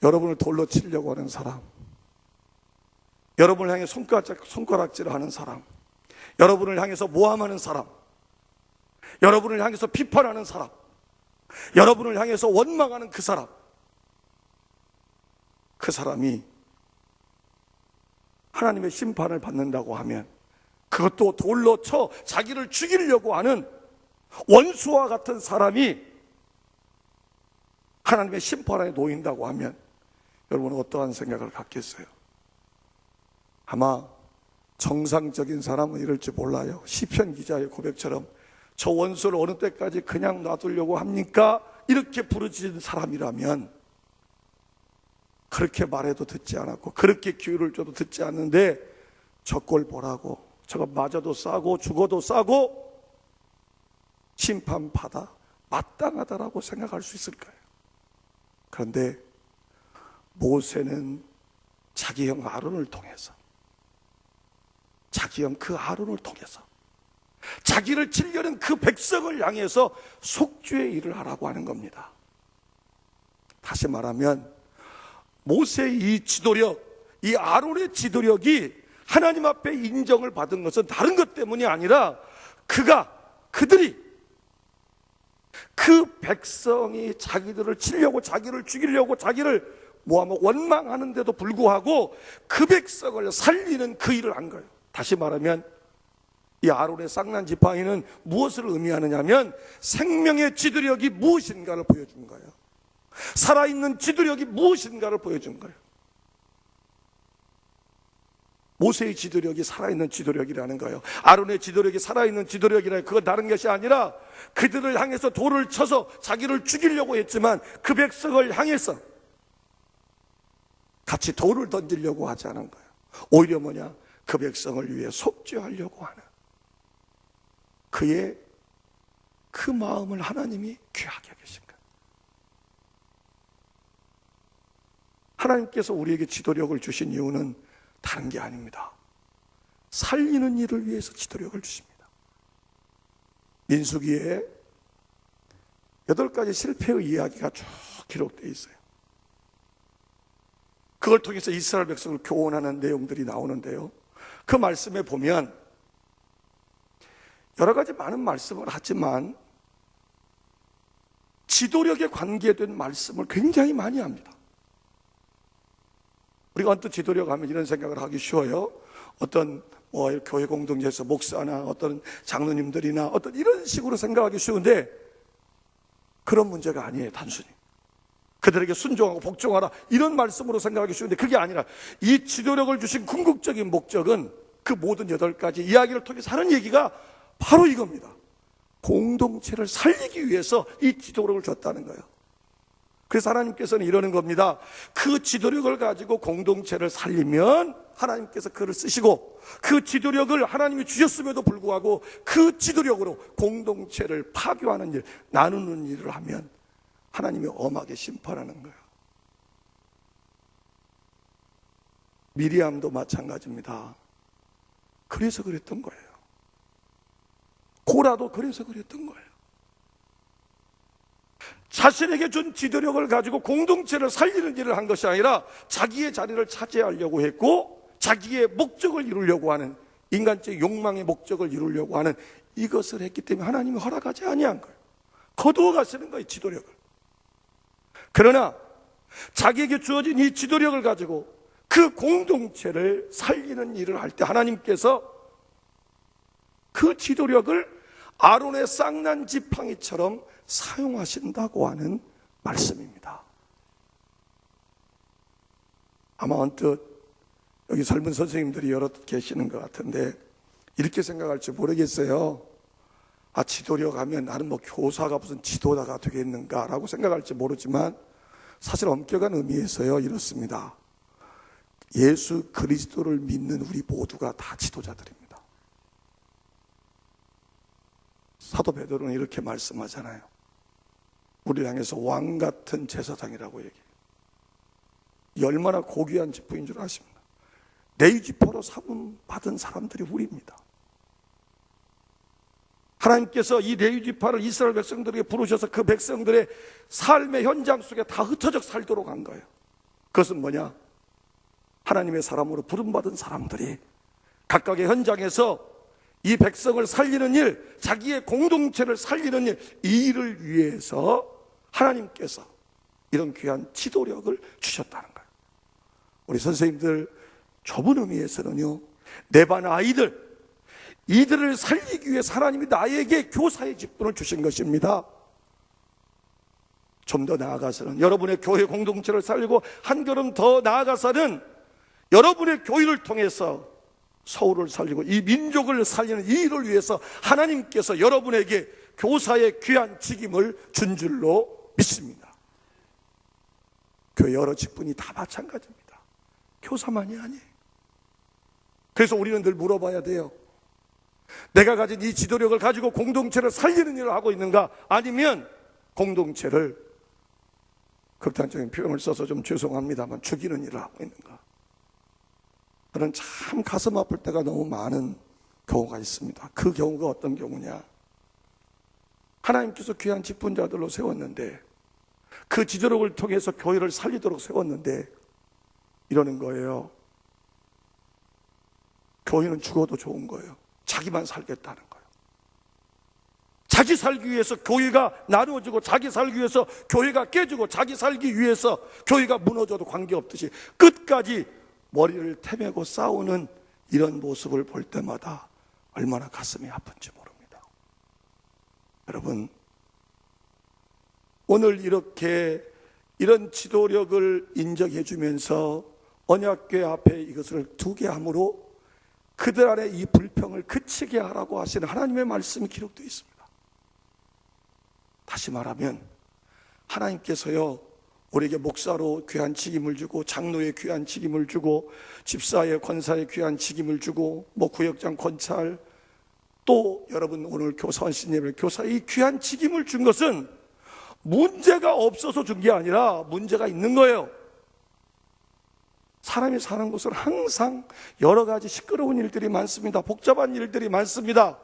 여러분을 돌로 치려고 하는 사람, 여러분을 향해 손가락질을 하는 사람, 여러분을 향해서 모함하는 사람, 여러분을 향해서 비판하는 사람, 여러분을 향해서 원망하는 그 사람, 그 사람이 하나님의 심판을 받는다고 하면 그것도 돌로 쳐 자기를 죽이려고 하는 원수와 같은 사람이 하나님의 심판에 놓인다고 하면 여러분은 어떠한 생각을 갖겠어요? 아마 정상적인 사람은 이럴지 몰라요. 시편 기자의 고백처럼 저 원수를 어느 때까지 그냥 놔두려고 합니까? 이렇게 부르짖은 사람이라면 그렇게 말해도 듣지 않았고 그렇게 기회를 줘도 듣지 않는데 저 꼴 보라고, 저거 맞아도 싸고 죽어도 싸고 심판받아 마땅하다라고 생각할 수 있을까요? 그런데 모세는 자기 형 아론을 통해서, 자기 형 그 아론을 통해서 자기를 치려는 그 백성을 향해서 속죄의 일을 하라고 하는 겁니다. 다시 말하면 모세의 이 지도력, 이 아론의 지도력이 하나님 앞에 인정을 받은 것은 다른 것 때문이 아니라 그들이 그 백성이 자기들을 치려고, 자기를 죽이려고, 자기를 모함하고 원망하는데도 불구하고 그 백성을 살리는 그 일을 한 거예요. 다시 말하면 이 아론의 쌍난 지팡이는 무엇을 의미하느냐면 생명의 지도력이 무엇인가를 보여준 거예요. 살아있는 지도력이 무엇인가를 보여준 거예요. 모세의 지도력이 살아있는 지도력이라는 거예요. 아론의 지도력이 살아있는 지도력이라는, 그건 다른 것이 아니라 그들을 향해서 돌을 쳐서 자기를 죽이려고 했지만 그 백성을 향해서 같이 돌을 던지려고 하지 않은 거예요. 오히려 뭐냐? 그 백성을 위해 속죄하려고 하는 그의 그 마음을 하나님이 귀하게 여기신 거예요. 하나님께서 우리에게 지도력을 주신 이유는 다른 게 아닙니다. 살리는 일을 위해서 지도력을 주십니다. 민수기에 8가지 실패의 이야기가 쭉 기록되어 있어요. 그걸 통해서 이스라엘 백성을 교훈하는 내용들이 나오는데요, 그 말씀에 보면 여러 가지 많은 말씀을 하지만 지도력에 관계된 말씀을 굉장히 많이 합니다. 우리가 언뜻 지도력 하면 이런 생각을 하기 쉬워요. 어떤 교회 공동체에서 목사나 어떤 장로님들이나 어떤 이런 식으로 생각하기 쉬운데 그런 문제가 아니에요. 단순히 그들에게 순종하고 복종하라 이런 말씀으로 생각하기 쉬운데 그게 아니라 이 지도력을 주신 궁극적인 목적은 그 모든 8가지 이야기를 통해서 하는 얘기가 바로 이겁니다. 공동체를 살리기 위해서 이 지도력을 줬다는 거예요. 그래서 하나님께서는 이러는 겁니다. 그 지도력을 가지고 공동체를 살리면 하나님께서 그를 쓰시고, 그 지도력을 하나님이 주셨음에도 불구하고 그 지도력으로 공동체를 파괴하는 일, 나누는 일을 하면 하나님이 엄하게 심판하는 거예요. 미리암도 마찬가지입니다. 그래서 그랬던 거예요. 고라도 그래서 그랬던 거예요. 자신에게 준 지도력을 가지고 공동체를 살리는 일을 한 것이 아니라 자기의 자리를 차지하려고 했고 자기의 목적을 이루려고 하는, 인간적 욕망의 목적을 이루려고 하는 이것을 했기 때문에 하나님이 허락하지 아니한 거예요. 거두어 가시는 거예요, 지도력을. 그러나 자기에게 주어진 이 지도력을 가지고 그 공동체를 살리는 일을 할 때 하나님께서 그 지도력을 아론의 쌍난 지팡이처럼 사용하신다고 하는 말씀입니다. 아마 언뜻 여기 젊은 선생님들이 여러 계시는 것 같은데 이렇게 생각할지 모르겠어요. 지도력 하면 나는 교사가 무슨 지도자가 되겠는가라고 생각할지 모르지만 사실 엄격한 의미에서요 이렇습니다. 예수 그리스도를 믿는 우리 모두가 다 지도자들입니다. 사도 베드로는 이렇게 말씀하잖아요. 우리를 향해서 왕 같은 제사장이라고 얘기해요. 이 얼마나 고귀한 직분인 줄 아십니까? 레위지파로 삼음 받은 사람들이 우리입니다. 하나님께서 이 레위지파를 이스라엘 백성들에게 부르셔서 그 백성들의 삶의 현장 속에 다 흩어져 살도록 한 거예요. 그것은 뭐냐? 하나님의 사람으로 부름받은 사람들이 각각의 현장에서 이 백성을 살리는 일, 자기의 공동체를 살리는 일, 이 일을 위해서 하나님께서 이런 귀한 지도력을 주셨다는 거예요. 우리 선생님들 좁은 의미에서는요, 내 반 아이들, 이들을 살리기 위해서 하나님이 나에게 교사의 직분을 주신 것입니다. 좀 더 나아가서는 여러분의 교회 공동체를 살리고 한 걸음 더 나아가서는 여러분의 교회를 통해서 서울을 살리고 이 민족을 살리는 이 일을 위해서 하나님께서 여러분에게 교사의 귀한 직임을 준 줄로 믿습니다. 교회 여러 직분이 다 마찬가지입니다. 교사만이 아니에요. 그래서 우리는 늘 물어봐야 돼요. 내가 가진 이 지도력을 가지고 공동체를 살리는 일을 하고 있는가? 아니면 공동체를, 극단적인 표현을 써서 좀 죄송합니다만, 죽이는 일을 하고 있는가? 저는 참 가슴 아플 때가 너무 많은 경우가 있습니다. 그 경우가 어떤 경우냐? 하나님께서 귀한 직분자들로 세웠는데, 그 지도력을 통해서 교회를 살리도록 세웠는데 이러는 거예요. 교회는 죽어도 좋은 거예요. 자기만 살겠다는 거예요. 자기 살기 위해서 교회가 나누어지고, 자기 살기 위해서 교회가 깨지고, 자기 살기 위해서 교회가 무너져도 관계없듯이 끝까지 머리를 태매고 싸우는 이런 모습을 볼 때마다 얼마나 가슴이 아픈지 모릅니다. 여러분, 오늘 이렇게 이런 지도력을 인정해 주면서 언약궤 앞에 이것을 두게 함으로 그들 안에 이 불평을 그치게 하라고 하시는 하나님의 말씀이 기록되어 있습니다. 다시 말하면 하나님께서요, 우리에게 목사로 귀한 직임을 주고, 장로의 귀한 직임을 주고, 집사의 권사의 귀한 직임을 주고, 구역장 권찰, 또 여러분 오늘 교사 헌신예배 교사의 귀한 직임을 준 것은 문제가 없어서 준 게 아니라 문제가 있는 거예요. 사람이 사는 곳은 항상 여러 가지 시끄러운 일들이 많습니다. 복잡한 일들이 많습니다.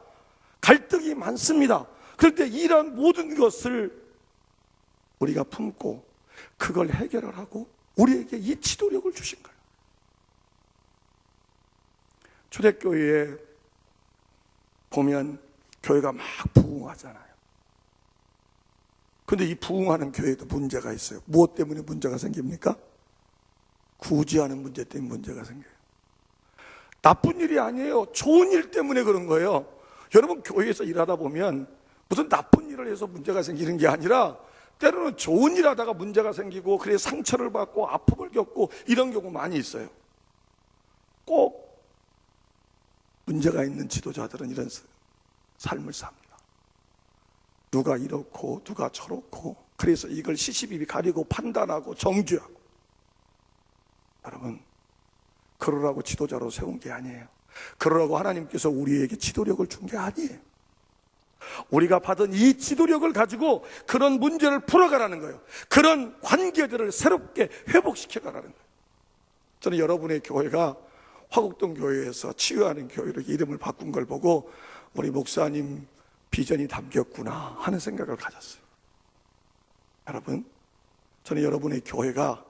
갈등이 많습니다. 그런데 이런 모든 것을 우리가 품고 그걸 해결을 하고 우리에게 이 지도력을 주신 거예요. 초대교회에 보면 교회가 막 부흥하잖아요. 근데 이 부흥하는 교회도 문제가 있어요. 무엇 때문에 문제가 생깁니까? 구제하는 문제 때문에 문제가 생겨요. 나쁜 일이 아니에요. 좋은 일 때문에 그런 거예요. 여러분, 교회에서 일하다 보면 무슨 나쁜 일을 해서 문제가 생기는 게 아니라 때로는 좋은 일 하다가 문제가 생기고, 그래서 상처를 받고 아픔을 겪고 이런 경우 많이 있어요. 꼭 문제가 있는 지도자들은 이런 삶을 삽니다. 누가 이렇고 누가 저렇고, 그래서 이걸 시시비비 가리고 판단하고 정죄하고. 여러분, 그러라고 지도자로 세운 게 아니에요. 그러라고 하나님께서 우리에게 지도력을 준 게 아니에요. 우리가 받은 이 지도력을 가지고 그런 문제를 풀어가라는 거예요. 그런 관계들을 새롭게 회복시켜가라는 거예요. 저는 여러분의 교회가 화곡동 교회에서 치유하는 교회로 이름을 바꾼 걸 보고 우리 목사님 비전이 담겼구나 하는 생각을 가졌어요. 여러분, 저는 여러분의 교회가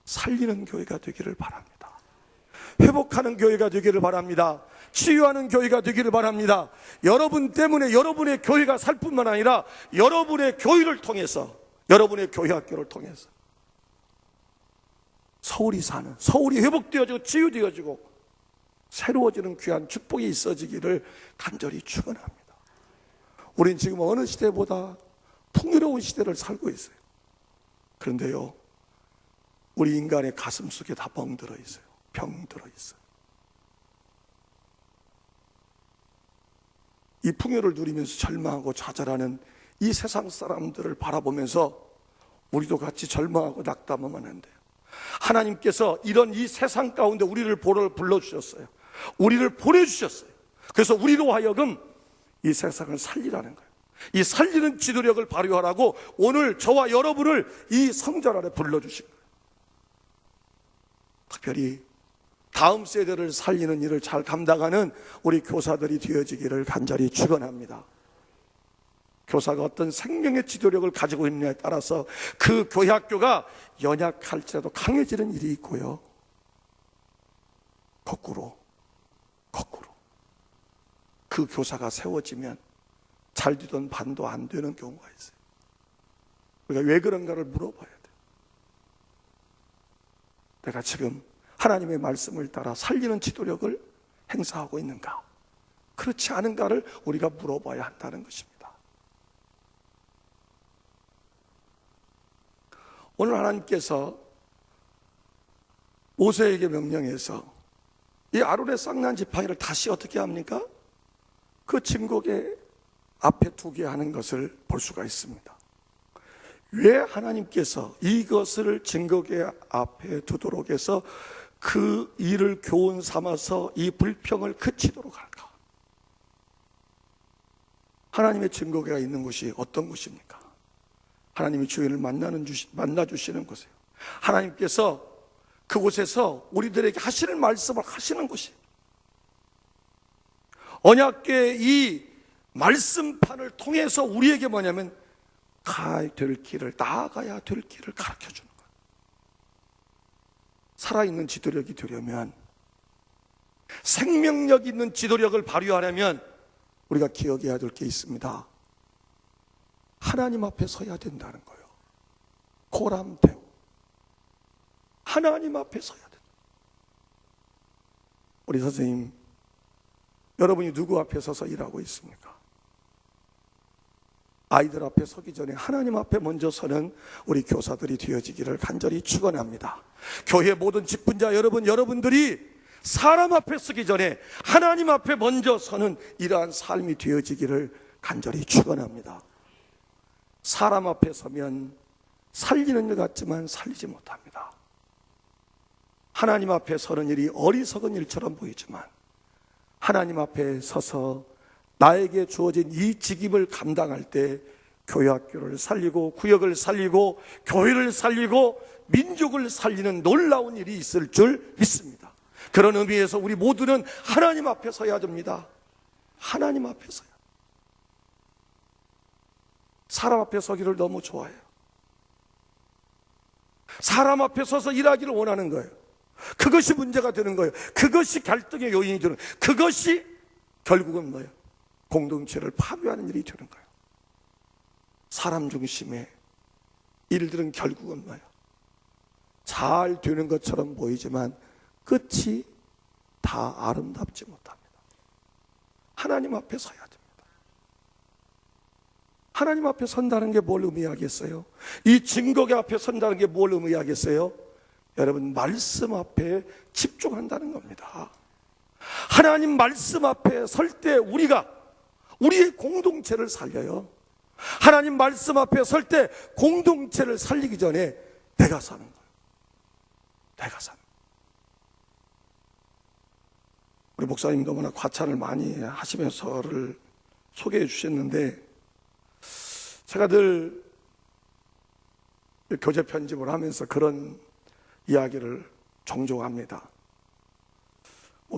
살리는 교회가 되기를 바랍니다. 회복하는 교회가 되기를 바랍니다. 치유하는 교회가 되기를 바랍니다. 여러분 때문에 여러분의 교회가 살 뿐만 아니라 여러분의 교회를 통해서, 여러분의 교회 학교를 통해서 서울이 회복되어지고 치유되어지고 새로워지는 귀한 축복이 있어지기를 간절히 축원합니다. 우린 지금 어느 시대보다 풍요로운 시대를 살고 있어요. 그런데요, 우리 인간의 가슴 속에 다 멍들어 있어요. 병들어 있어요. 이 풍요를 누리면서 절망하고 좌절하는 이 세상 사람들을 바라보면서 우리도 같이 절망하고 낙담하면 안 돼요. 하나님께서 이런 이 세상 가운데 우리를 불러주셨어요. 우리를 보내주셨어요. 그래서 우리로 하여금 이 세상을 살리라는 거예요. 이 살리는 지도력을 발휘하라고 오늘 저와 여러분을 이 성전 안에 불러주신 거예요. 특별히 다음 세대를 살리는 일을 잘 감당하는 우리 교사들이 되어지기를 간절히 축원합니다. 교사가 어떤 생명의 지도력을 가지고 있느냐에 따라서 그 교회 학교가 연약할지라도 강해지는 일이 있고요, 거꾸로 그 교사가 세워지면 잘 되던 반도 안 되는 경우가 있어요. 우리가 왜 그런가를 물어봐야 돼요. 내가 지금 하나님의 말씀을 따라 살리는 지도력을 행사하고 있는가, 그렇지 않은가를 우리가 물어봐야 한다는 것입니다. 오늘 하나님께서 모세에게 명령해서 이 아론의 쌍난 지팡이를 다시 어떻게 합니까? 그 증거계 앞에 두게 하는 것을 볼 수가 있습니다. 왜 하나님께서 이것을 증거계 앞에 두도록 해서 그 일을 교훈 삼아서 이 불평을 그치도록 할까? 하나님의 증거계가 있는 곳이 어떤 곳입니까? 하나님의 주인을 만나주시는 곳이에요. 하나님께서 그곳에서 우리들에게 하시는 말씀을 하시는 곳이에요. 언약궤의 이 말씀판을 통해서 우리에게 뭐냐면 가야 될 길을, 나아가야 될 길을 가르쳐주는 거예요. 살아있는 지도력이 되려면, 생명력 있는 지도력을 발휘하려면 우리가 기억해야 될 게 있습니다. 하나님 앞에 서야 된다는 거예요. 고람되고 하나님 앞에 서야 된다. 우리 선생님, 여러분이 누구 앞에 서서 일하고 있습니까? 아이들 앞에 서기 전에 하나님 앞에 먼저 서는 우리 교사들이 되어지기를 간절히 축원합니다. 교회 모든 직분자 여러분들이 사람 앞에 서기 전에 하나님 앞에 먼저 서는 이러한 삶이 되어지기를 간절히 축원합니다. 사람 앞에 서면 살리는 일 같지만 살리지 못합니다. 하나님 앞에 서는 일이 어리석은 일처럼 보이지만 하나님 앞에 서서 나에게 주어진 이 직임을 감당할 때 교회학교를 살리고 구역을 살리고 교회를 살리고 민족을 살리는 놀라운 일이 있을 줄 믿습니다. 그런 의미에서 우리 모두는 하나님 앞에 서야 됩니다. 하나님 앞에 서야. 사람 앞에 서기를 너무 좋아해요. 사람 앞에 서서 일하기를 원하는 거예요. 그것이 문제가 되는 거예요. 그것이 갈등의 요인이 되는 거예요. 그것이 결국은 뭐예요? 공동체를 파괴하는 일이 되는 거예요. 사람 중심의 일들은 결국은 뭐예요? 잘 되는 것처럼 보이지만 끝이 다 아름답지 못합니다. 하나님 앞에 서야 됩니다. 하나님 앞에 선다는 게 뭘 의미하겠어요? 이 증거계 앞에 선다는 게 뭘 의미하겠어요? 여러분, 말씀 앞에 집중한다는 겁니다. 하나님 말씀 앞에 설 때 우리가 우리의 공동체를 살려요. 하나님 말씀 앞에 설 때 공동체를 살리기 전에 내가 사는 거예요. 내가 사는 거예요. 우리 목사님 너무나 과찬을 많이 하시면서를 소개해 주셨는데, 제가 늘 교재 편집을 하면서 그런 이야기를 종종 합니다.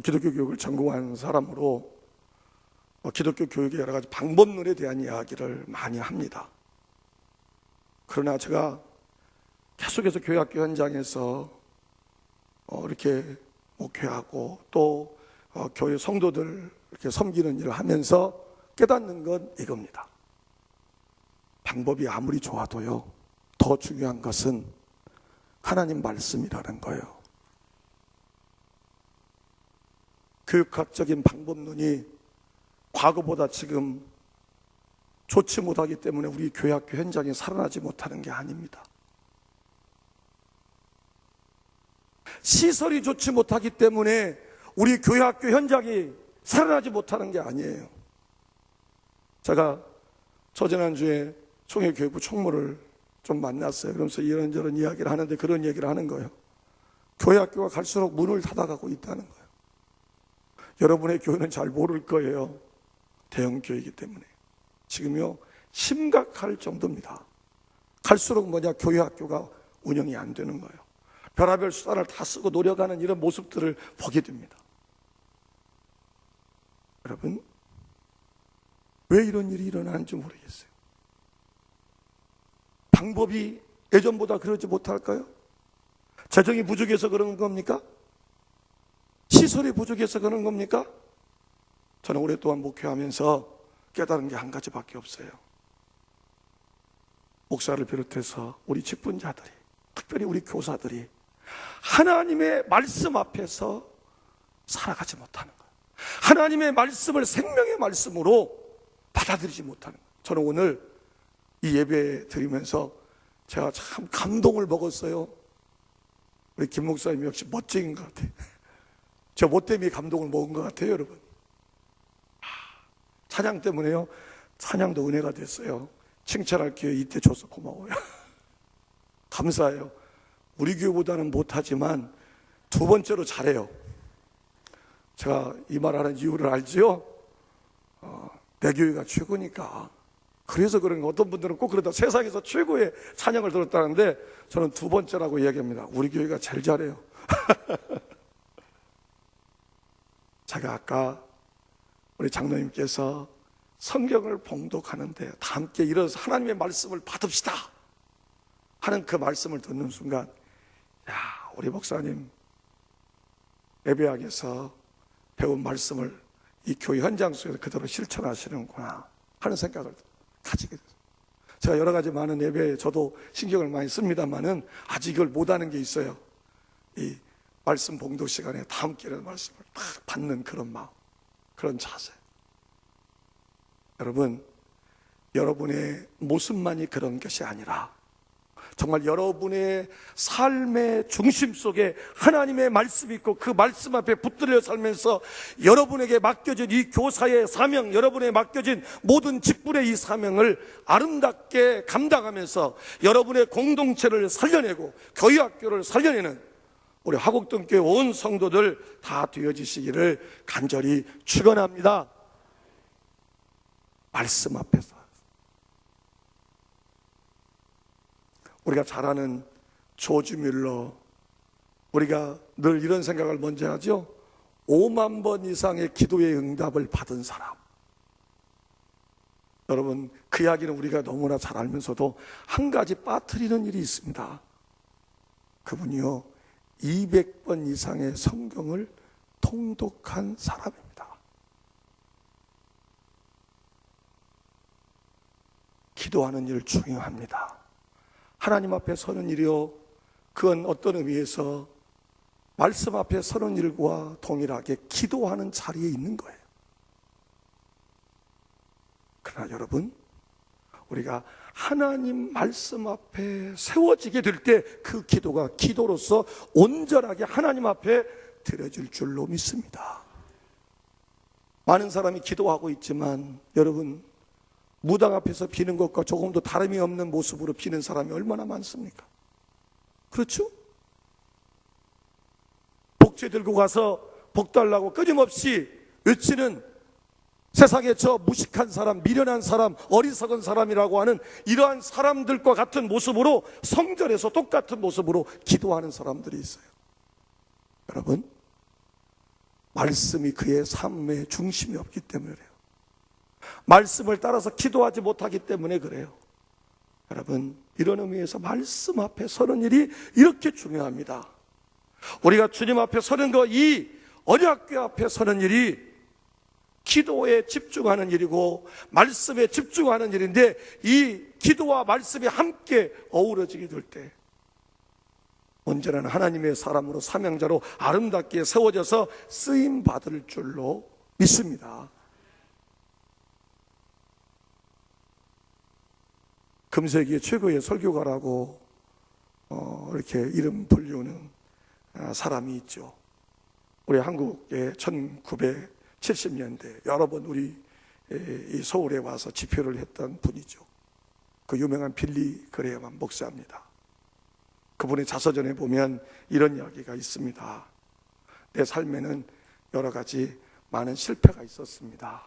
기독교 교육을 전공한 사람으로 기독교 교육의 여러 가지 방법론에 대한 이야기를 많이 합니다. 그러나 제가 계속해서 교회학교 현장에서 이렇게 목회하고 또 교회 성도들 이렇게 섬기는 일을 하면서 깨닫는 건 이겁니다. 방법이 아무리 좋아도요, 더 중요한 것은 하나님 말씀이라는 거예요. 교육학적인 방법론이 과거보다 지금 좋지 못하기 때문에 우리 교회학교 현장에 살아나지 못하는 게 아닙니다. 시설이 좋지 못하기 때문에 우리 교회학교 현장이 살아나지 못하는 게 아니에요. 제가 저지난주에 총회교육부 총무를 좀 만났어요. 그러면서 이런저런 이야기를 하는데 그런 얘기를 하는 거예요. 교회학교가 갈수록 문을 닫아가고 있다는 거예요. 여러분의 교회는 잘 모를 거예요. 대형 교회이기 때문에. 지금요, 심각할 정도입니다. 갈수록 교회학교가 운영이 안 되는 거예요. 별의별 수단을 다 쓰고 노력하는 이런 모습들을 보게 됩니다. 여러분, 왜 이런 일이 일어나는지 모르겠어요. 방법이 예전보다 그러지 못할까요? 재정이 부족해서 그런 겁니까? 시설이 부족해서 그런 겁니까? 저는 오랫동안 목회하면서 깨달은 게 한 가지밖에 없어요. 목사를 비롯해서 우리 직분자들이, 특별히 우리 교사들이 하나님의 말씀 앞에서 살아가지 못하는 거예요. 하나님의 말씀을 생명의 말씀으로 받아들이지 못하는 거예요. 저는 오늘 이 예배 드리면서 제가 참 감동을 먹었어요. 우리 김 목사님 역시 멋쟁인 것 같아요. 저 뭐 때문에 감동을 먹은 것 같아요, 여러분. 찬양 때문에요. 찬양도 은혜가 됐어요. 칭찬할 기회 이때 줘서 고마워요. 감사해요. 우리 교회보다는 못하지만 두 번째로 잘해요. 제가 이 말하는 이유를 알지요? 내 교회가 최고니까. 그래서 그런 거. 어떤 분들은 꼭 그러다 세상에서 최고의 찬양을 들었다는데 저는 두 번째라고 이야기합니다. 우리 교회가 제일 잘해요. 제가 아까 우리 장로님께서 성경을 봉독하는데 다 함께 일어나서 하나님의 말씀을 받읍시다 하는 그 말씀을 듣는 순간, 야, 우리 목사님 예배학에서 배운 말씀을 이 교회 현장 속에서 그대로 실천하시는구나 하는 생각을 가지게 됐어요. 제가 여러 가지 많은 예배에 저도 신경을 많이 씁니다만은 아직 이걸 못하는 게 있어요. 이 말씀 봉독 시간에 다 함께라는 말씀을 딱 받는 그런 마음, 그런 자세. 여러분, 여러분의 모습만이 그런 것이 아니라 정말 여러분의 삶의 중심 속에 하나님의 말씀이 있고 그 말씀 앞에 붙들려 살면서 여러분에게 맡겨진 이 교사의 사명, 여러분에게 맡겨진 모든 직분의 이 사명을 아름답게 감당하면서 여러분의 공동체를 살려내고 교회 학교를 살려내는 우리 화곡동교회 온 성도들 다 되어지시기를 간절히 축원합니다. 말씀 앞에서 우리가 잘 아는 조지 뮬러, 우리가 늘 이런 생각을 먼저 하죠. 5만 번 이상의 기도의 응답을 받은 사람. 여러분, 그 이야기는 우리가 너무나 잘 알면서도 한 가지 빠뜨리는 일이 있습니다. 그분이요, 200번 이상의 성경을 통독한 사람입니다. 기도하는 일 중요합니다. 하나님 앞에 서는 일이요, 그건 어떤 의미에서 말씀 앞에 서는 일과 동일하게 기도하는 자리에 있는 거예요. 그러나 여러분, 우리가 하나님 말씀 앞에 세워지게 될 때 그 기도가 기도로서 온전하게 하나님 앞에 드려질 줄로 믿습니다. 많은 사람이 기도하고 있지만 여러분, 무당 앞에서 비는 것과 조금도 다름이 없는 모습으로 비는 사람이 얼마나 많습니까? 그렇죠? 복제 들고 가서 복 달라고 끊임없이 외치는 세상에 저 무식한 사람, 미련한 사람, 어리석은 사람이라고 하는 이러한 사람들과 같은 모습으로 성전에서 똑같은 모습으로 기도하는 사람들이 있어요. 여러분, 말씀이 그의 삶의 중심이 없기 때문에 그래요. 말씀을 따라서 기도하지 못하기 때문에 그래요. 여러분, 이런 의미에서 말씀 앞에 서는 일이 이렇게 중요합니다. 우리가 주님 앞에 서는 거, 이 언약궤 앞에 서는 일이 기도에 집중하는 일이고 말씀에 집중하는 일인데, 이 기도와 말씀이 함께 어우러지게 될 때 언제나 하나님의 사람으로 사명자로 아름답게 세워져서 쓰임 받을 줄로 믿습니다. 금세기의 최고의 설교가라고 이렇게 이름 불리우는 사람이 있죠. 우리 한국의 1970년대 여러 번 우리 이 서울에 와서 집회를 했던 분이죠. 그 유명한 빌리 그레이엄 목사입니다. 그분의 자서전에 보면 이런 이야기가 있습니다. 내 삶에는 여러 가지 많은 실패가 있었습니다.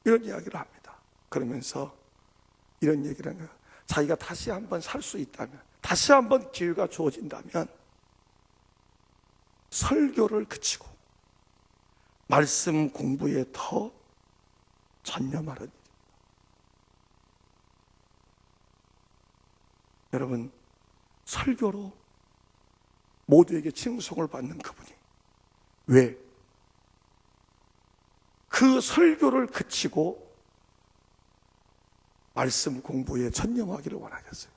이런 이야기를 합니다. 그러면서 이런 얘기를 하는 거예요. 자기가 다시 한번 살 수 있다면, 다시 한번 기회가 주어진다면 설교를 그치고 말씀 공부에 더 전념하는 일입니다. 여러분, 설교로 모두에게 칭송을 받는 그분이 왜 그 설교를 그치고 말씀 공부에 전념하기를 원하겠어요?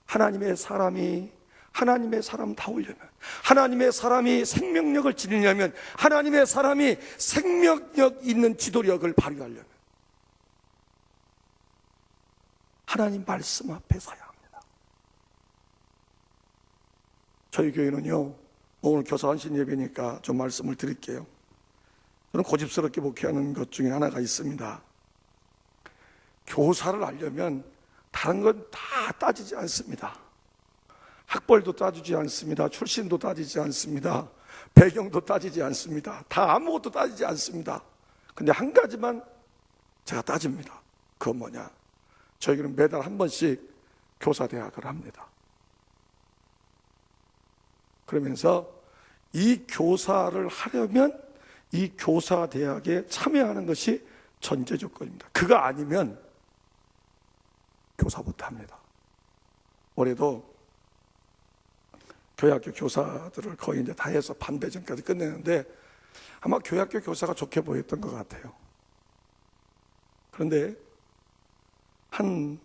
하나님의 사람이 하나님의 사람다우려면, 하나님의 사람이 생명력을 지니려면, 하나님의 사람이 생명력 있는 지도력을 발휘하려면 하나님 말씀 앞에 서야 합니다. 저희 교회는요, 오늘 교사 헌신 예배니까 좀 말씀을 드릴게요. 저는 고집스럽게 목회하는 것 중에 하나가 있습니다. 교사를 알려면 다른 건 다 따지지 않습니다. 학벌도 따지지 않습니다. 출신도 따지지 않습니다. 배경도 따지지 않습니다. 다 아무것도 따지지 않습니다. 근데 한 가지만 제가 따집니다. 그건 뭐냐? 저희는 매달 한 번씩 교사대학을 합니다. 그러면서 이 교사를 하려면 이 교사대학에 참여하는 것이 전제 조건입니다. 그거 아니면 교사 못합니다. 올해도 교회학교 교사들을 거의 이제 다 해서 반배정까지 끝내는데 아마 교회학교 교사가 좋게 보였던 것 같아요. 그런데 한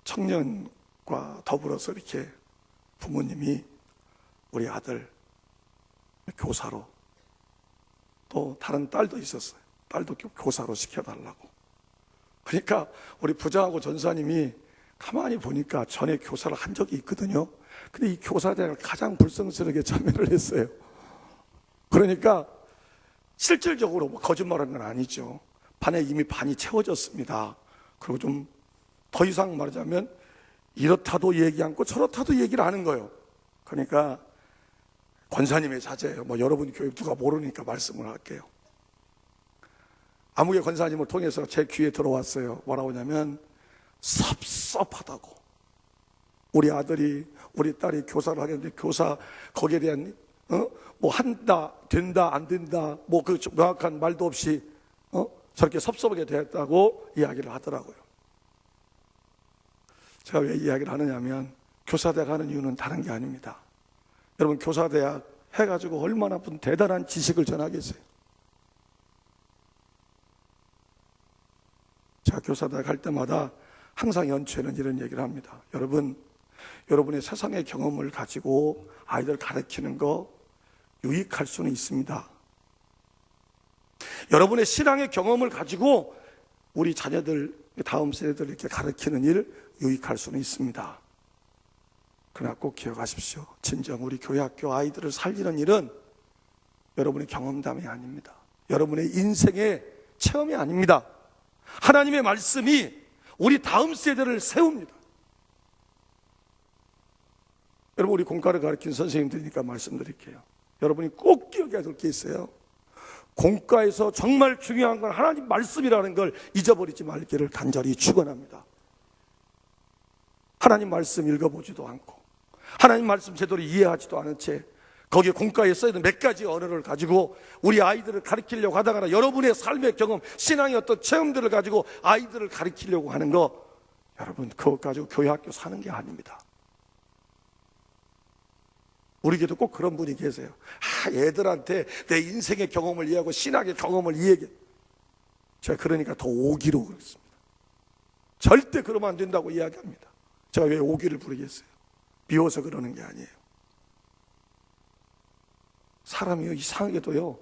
청년과 더불어서 이렇게 부모님이 우리 아들 교사로, 또 다른 딸도 있었어요. 딸도 교사로 시켜달라고. 그러니까 우리 부장하고 전사님이 가만히 보니까 전에 교사를 한 적이 있거든요. 근데 이 교사대학을 가장 불성스럽게 참여를 했어요. 그러니까 실질적으로 뭐 거짓말하는 건 아니죠. 반에 이미 반이 채워졌습니다. 그리고 좀 더 이상 말하자면 이렇다도 얘기 않고 저렇다도 얘기를 하는 거예요. 그러니까 권사님의 자제예요. 뭐 여러분 교회 누가 모르니까 말씀을 할게요. 아무개 권사님을 통해서 제 귀에 들어왔어요. 뭐라고 하냐면 섭섭하다고. 우리 아들이 우리 딸이 교사를 하겠는데 교사 거기에 대한 뭐 한다 된다 안 된다 뭐 그 명확한 말도 없이 저렇게 섭섭하게 되었다고 이야기를 하더라고요. 제가 왜 이야기를 하느냐면 교사대학 하는 이유는 다른 게 아닙니다. 여러분 교사대학 해가지고 얼마나 대단한 지식을 전하겠어요. 제가 교사대학 할 때마다 항상 연초에는 이런 얘기를 합니다. 여러분의 세상의 경험을 가지고 아이들 가르치는 거 유익할 수는 있습니다. 여러분의 신앙의 경험을 가지고 우리 자녀들, 다음 세대들 이렇게 가르치는 일 유익할 수는 있습니다. 그러나 꼭 기억하십시오. 진정 우리 교회학교 아이들을 살리는 일은 여러분의 경험담이 아닙니다. 여러분의 인생의 체험이 아닙니다. 하나님의 말씀이 우리 다음 세대를 세웁니다. 여러분 우리 공과를 가르친 선생님들이니까 말씀드릴게요. 여러분이 꼭 기억해야 될 게 있어요. 공과에서 정말 중요한 건 하나님 말씀이라는 걸 잊어버리지 말기를 간절히 축원합니다. 하나님 말씀 읽어보지도 않고 하나님 말씀 제대로 이해하지도 않은 채 거기에 공과에 써있는 몇 가지 언어를 가지고 우리 아이들을 가르치려고 하다가 여러분의 삶의 경험, 신앙의 어떤 체험들을 가지고 아이들을 가르치려고 하는 거, 여러분 그것 가지고 교회학교 사는 게 아닙니다. 우리 교회도 꼭 그런 분이 계세요. 애들한테 내 인생의 경험을 이해하고 신학의 경험을 이해해. 제가 그러니까 더 오기로 그랬습니다. 절대 그러면 안 된다고 이야기합니다. 제가 왜 오기를 부르겠어요? 미워서 그러는 게 아니에요. 사람이요 이상하게도요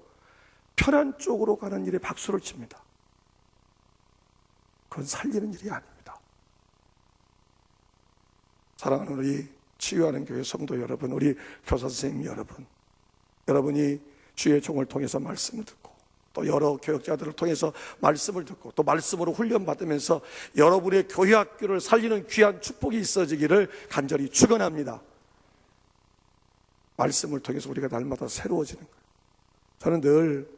편한 쪽으로 가는 일에 박수를 칩니다. 그건 살리는 일이 아닙니다. 사랑하는 우리 치유하는 교회 성도 여러분, 우리 교사 선생님 여러분, 여러분이 주의 종을 통해서 말씀을 듣고 또 여러 교역자들을 통해서 말씀을 듣고 또 말씀으로 훈련받으면서 여러분의 교회학교를 살리는 귀한 축복이 있어지기를 간절히 축원합니다. 말씀을 통해서 우리가 날마다 새로워지는 거예요. 저는 늘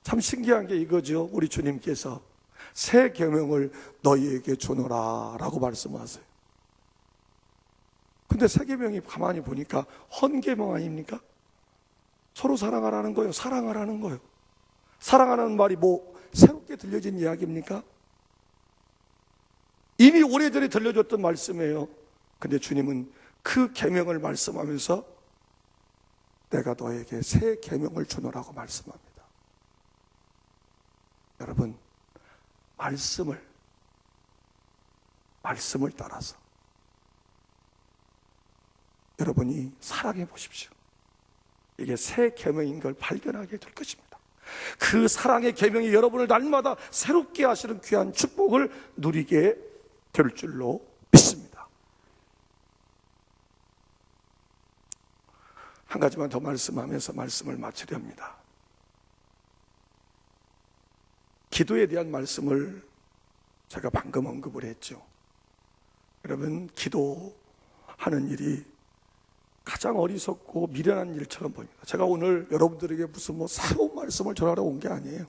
참 신기한 게 이거죠. 우리 주님께서 새 계명을 너희에게 주노라 라고 말씀하세요. 근데 새 계명이 가만히 보니까 헌 계명 아닙니까? 서로 사랑하라는 거예요. 사랑하라는 거예요. 사랑하라는 말이 뭐 새롭게 들려진 이야기입니까? 이미 오래전에 들려줬던 말씀이에요. 근데 주님은 그 계명을 말씀하면서 내가 너에게 새 계명을 주노라고 말씀합니다. 여러분, 말씀을 따라서 여러분이 사랑해 보십시오. 이게 새 계명인 걸 발견하게 될 것입니다. 그 사랑의 계명이 여러분을 날마다 새롭게 하시는 귀한 축복을 누리게 될 줄로 믿습니다. 한 가지만 더 말씀하면서 말씀을 마치려 합니다. 기도에 대한 말씀을 제가 방금 언급을 했죠. 여러분, 기도하는 일이 가장 어리석고 미련한 일처럼 보입니다. 제가 오늘 여러분들에게 무슨 새로운 말씀을 전하러 온 게 아니에요.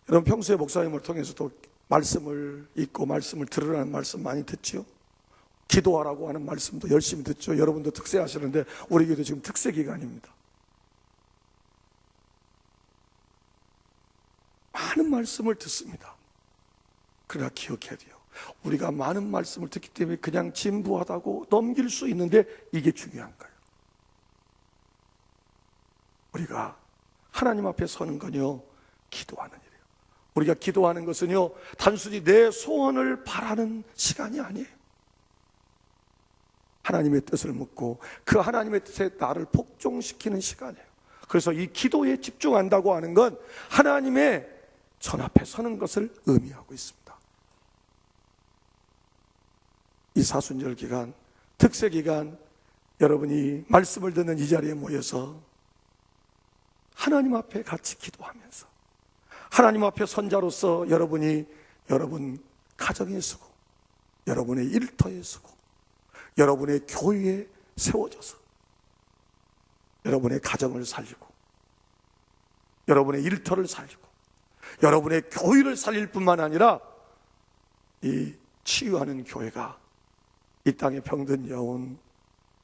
여러분 평소에 목사님을 통해서도 말씀을 읽고 말씀을 들으라는 말씀 많이 듣죠. 기도하라고 하는 말씀도 열심히 듣죠. 여러분도 특세하시는데 우리 교회도 지금 특세 기간입니다. 많은 말씀을 듣습니다. 그러나 기억해야 돼요. 우리가 많은 말씀을 듣기 때문에 그냥 진부하다고 넘길 수 있는데 이게 중요한 거예요. 우리가 하나님 앞에 서는 건요, 기도하는 일이에요. 우리가 기도하는 것은요, 단순히 내 소원을 바라는 시간이 아니에요. 하나님의 뜻을 묻고 그 하나님의 뜻에 나를 복종시키는 시간이에요. 그래서 이 기도에 집중한다고 하는 건 하나님의 전 앞에 서는 것을 의미하고 있습니다. 이 사순절 기간, 특세 기간, 여러분이 말씀을 듣는 이 자리에 모여서 하나님 앞에 같이 기도하면서 하나님 앞에 선자로서 여러분이 여러분 가정에 서고 여러분의 일터에 서고 여러분의 교회에 세워져서 여러분의 가정을 살리고 여러분의 일터를 살리고 여러분의 교회를 살릴 뿐만 아니라 이 치유하는 교회가 이 땅에 병든 영혼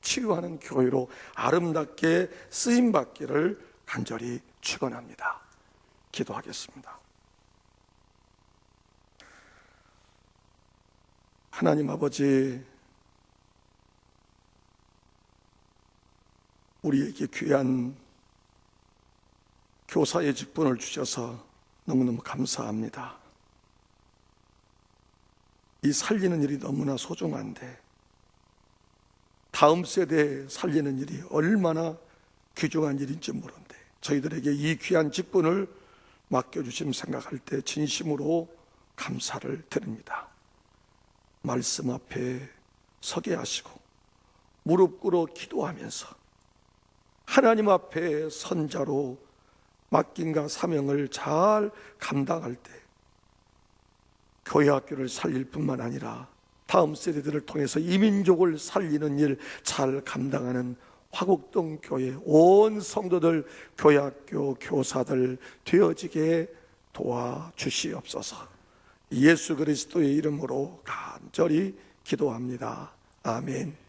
치유하는 교회로 아름답게 쓰임받기를 간절히 축원합니다. 기도하겠습니다. 하나님 아버지, 우리에게 귀한 교사의 직분을 주셔서 너무너무 감사합니다. 이 살리는 일이 너무나 소중한데 다음 세대에 살리는 일이 얼마나 귀중한 일인지 모르는데 저희들에게 이 귀한 직분을 맡겨주심 생각할 때 진심으로 감사를 드립니다. 말씀 앞에 서게 하시고 무릎 꿇어 기도하면서 하나님 앞에 선자로 맡김과 사명을 잘 감당할 때 교회 학교를 살릴 뿐만 아니라 다음 세대들을 통해서 이민족을 살리는 일 잘 감당하는 화곡동 교회 온 성도들 교회 학교 교사들 되어지게 도와주시옵소서. 예수 그리스도의 이름으로 간절히 기도합니다. 아멘.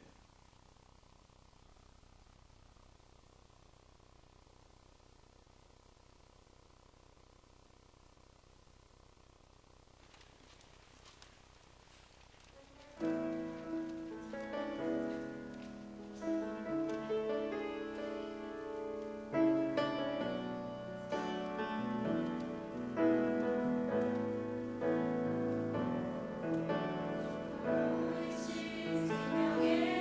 생명의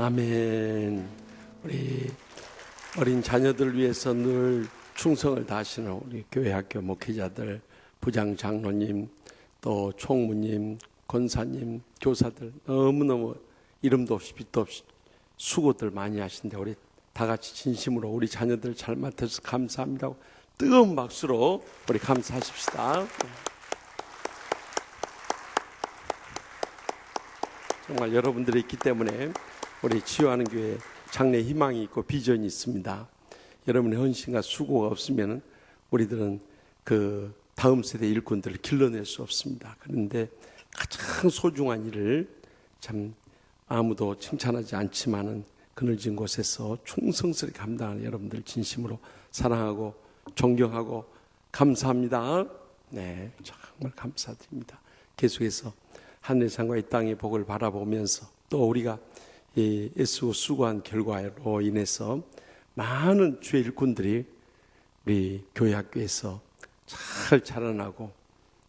아멘. 우리 어린 자녀들 위해서 늘 충성을 다하시는 우리 교회 학교 목회자들, 부장 장로님, 또 총무님, 권사님, 교사들 너무너무 이름도 없이 빛도 없이 수고들 많이 하신데 우리 다 같이 진심으로 우리 자녀들 잘 맡아서 감사합니다. 뜨거운 박수로 우리 감사하십시다. 정말 여러분들이 있기 때문에 우리 치유하는 교회 장래 희망이 있고 비전이 있습니다. 여러분의 헌신과 수고가 없으면 우리들은 그 다음 세대 일꾼들을 길러낼 수 없습니다. 그런데 가장 소중한 일을 참 아무도 칭찬하지 않지만은 그늘진 곳에서 충성스럽게 감당하는 여러분들 진심으로 사랑하고 존경하고 감사합니다. 네, 정말 감사드립니다. 계속해서 하늘의 산과 이 땅의 복을 바라보면서 또 우리가 애쓰고 수고한 결과로 인해서 많은 주의 일꾼들이 우리 교회 학교에서 잘 자라나고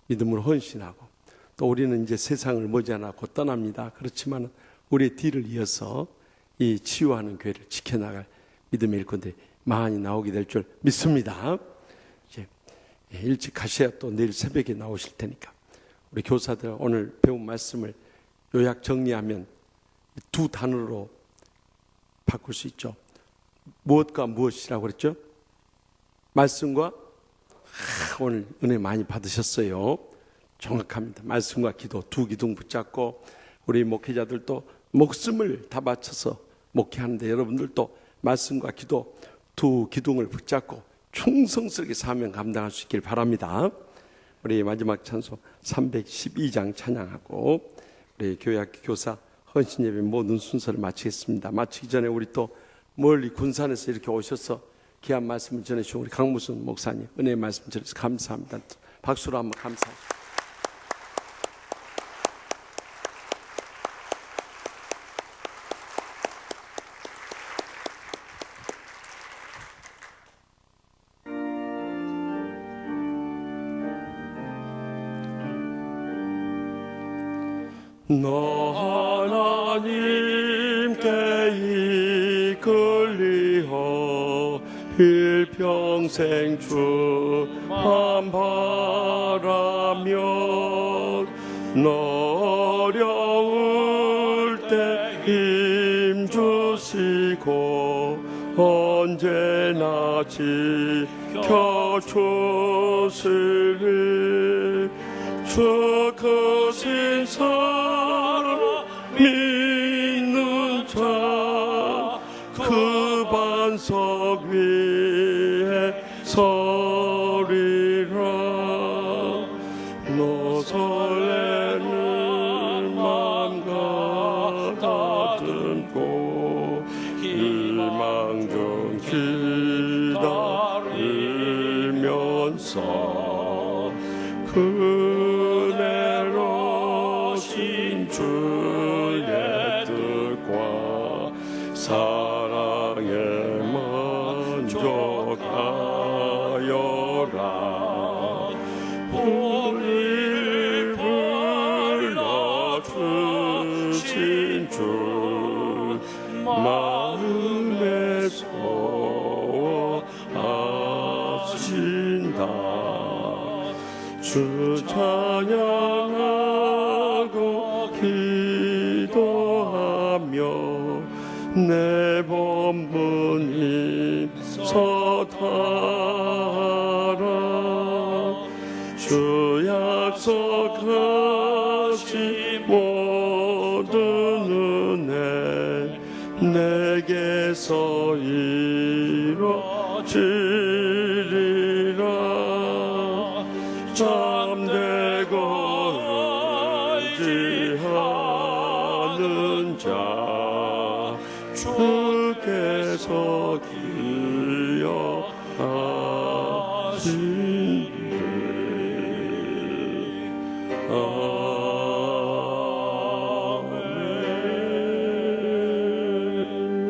믿음으로 헌신하고 또 우리는 이제 세상을 머지않아 곧 떠납니다. 그렇지만 우리의 뒤를 이어서 이 치유하는 교회를 지켜나갈 믿음의 일꾼들이 많이 나오게 될 줄 믿습니다. 이제 일찍 가셔야 또 내일 새벽에 나오실 테니까 우리 교사들 오늘 배운 말씀을 요약 정리하면 두 단어로 바꿀 수 있죠. 무엇과 무엇이라고 그랬죠? 말씀과 오늘 은혜 많이 받으셨어요. 정확합니다. 말씀과 기도 두 기둥 붙잡고 우리 목회자들도 목숨을 다 바쳐서 목회하는데 여러분들도 말씀과 기도 두 기둥을 붙잡고 충성스럽게 사명 감당할 수 있길 바랍니다. 우리 마지막 찬송 312장 찬양하고 우리 교회학교 교사 헌신예배 모든 순서를 마치겠습니다. 마치기 전에 우리 또 멀리 군산에서 이렇게 오셔서 귀한 말씀을 전해주신 우리 강무순 목사님 은혜의 말씀 전해주셔서 감사합니다. 박수로 한번 감사합니다. 너 하나님께 이끌리어 일평생 주만 바라며 너 어려울 때 힘 주시고 언제나 지켜주시리 주 크신 사랑 믿는 자 그 반석 위에 서리라 너 설레는 맘 가다듬고 희망 중 기다리면서 그대로 신 주의 뜻과 사랑에 만족하여라 우리 불러주신 주 마음에 소하신다 주 찬양하고 기도하며 내 본분이 서타라 주 약속하신 모든 은혜 내게서 이루어지리라 참되고 의지하는 자 주께서 기여하시리 아멘.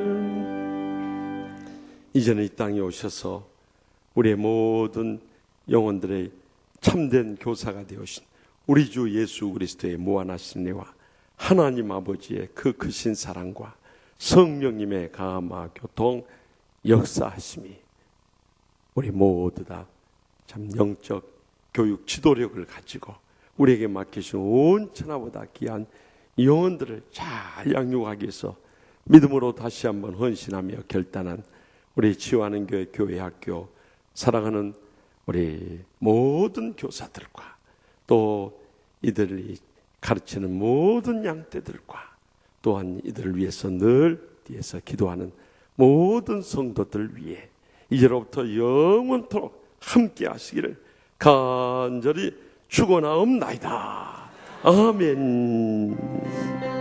이제는 이 땅에 오셔서 우리의 모든 영혼들의 참된 교사가 되오신 우리 주 예수 그리스도의 무한하신 은혜와 하나님 아버지의 그 크신 사랑과 성령님의 감화 교통 역사하심이 우리 모두 다 참 영적 교육 지도력을 가지고 우리에게 맡기신 온천하보다 귀한 영혼들을 잘 양육하기 위해서 믿음으로 다시 한번 헌신하며 결단한 우리 치유하는 교회 교회학교 사랑하는 우리 모든 교사들과 또 이들이 가르치는 모든 양떼들과 또한 이들을 위해서 늘 뒤에서 기도하는 모든 성도들 위해 이제로부터 영원토록 함께 하시기를 간절히 축원하옵나이다. 아멘.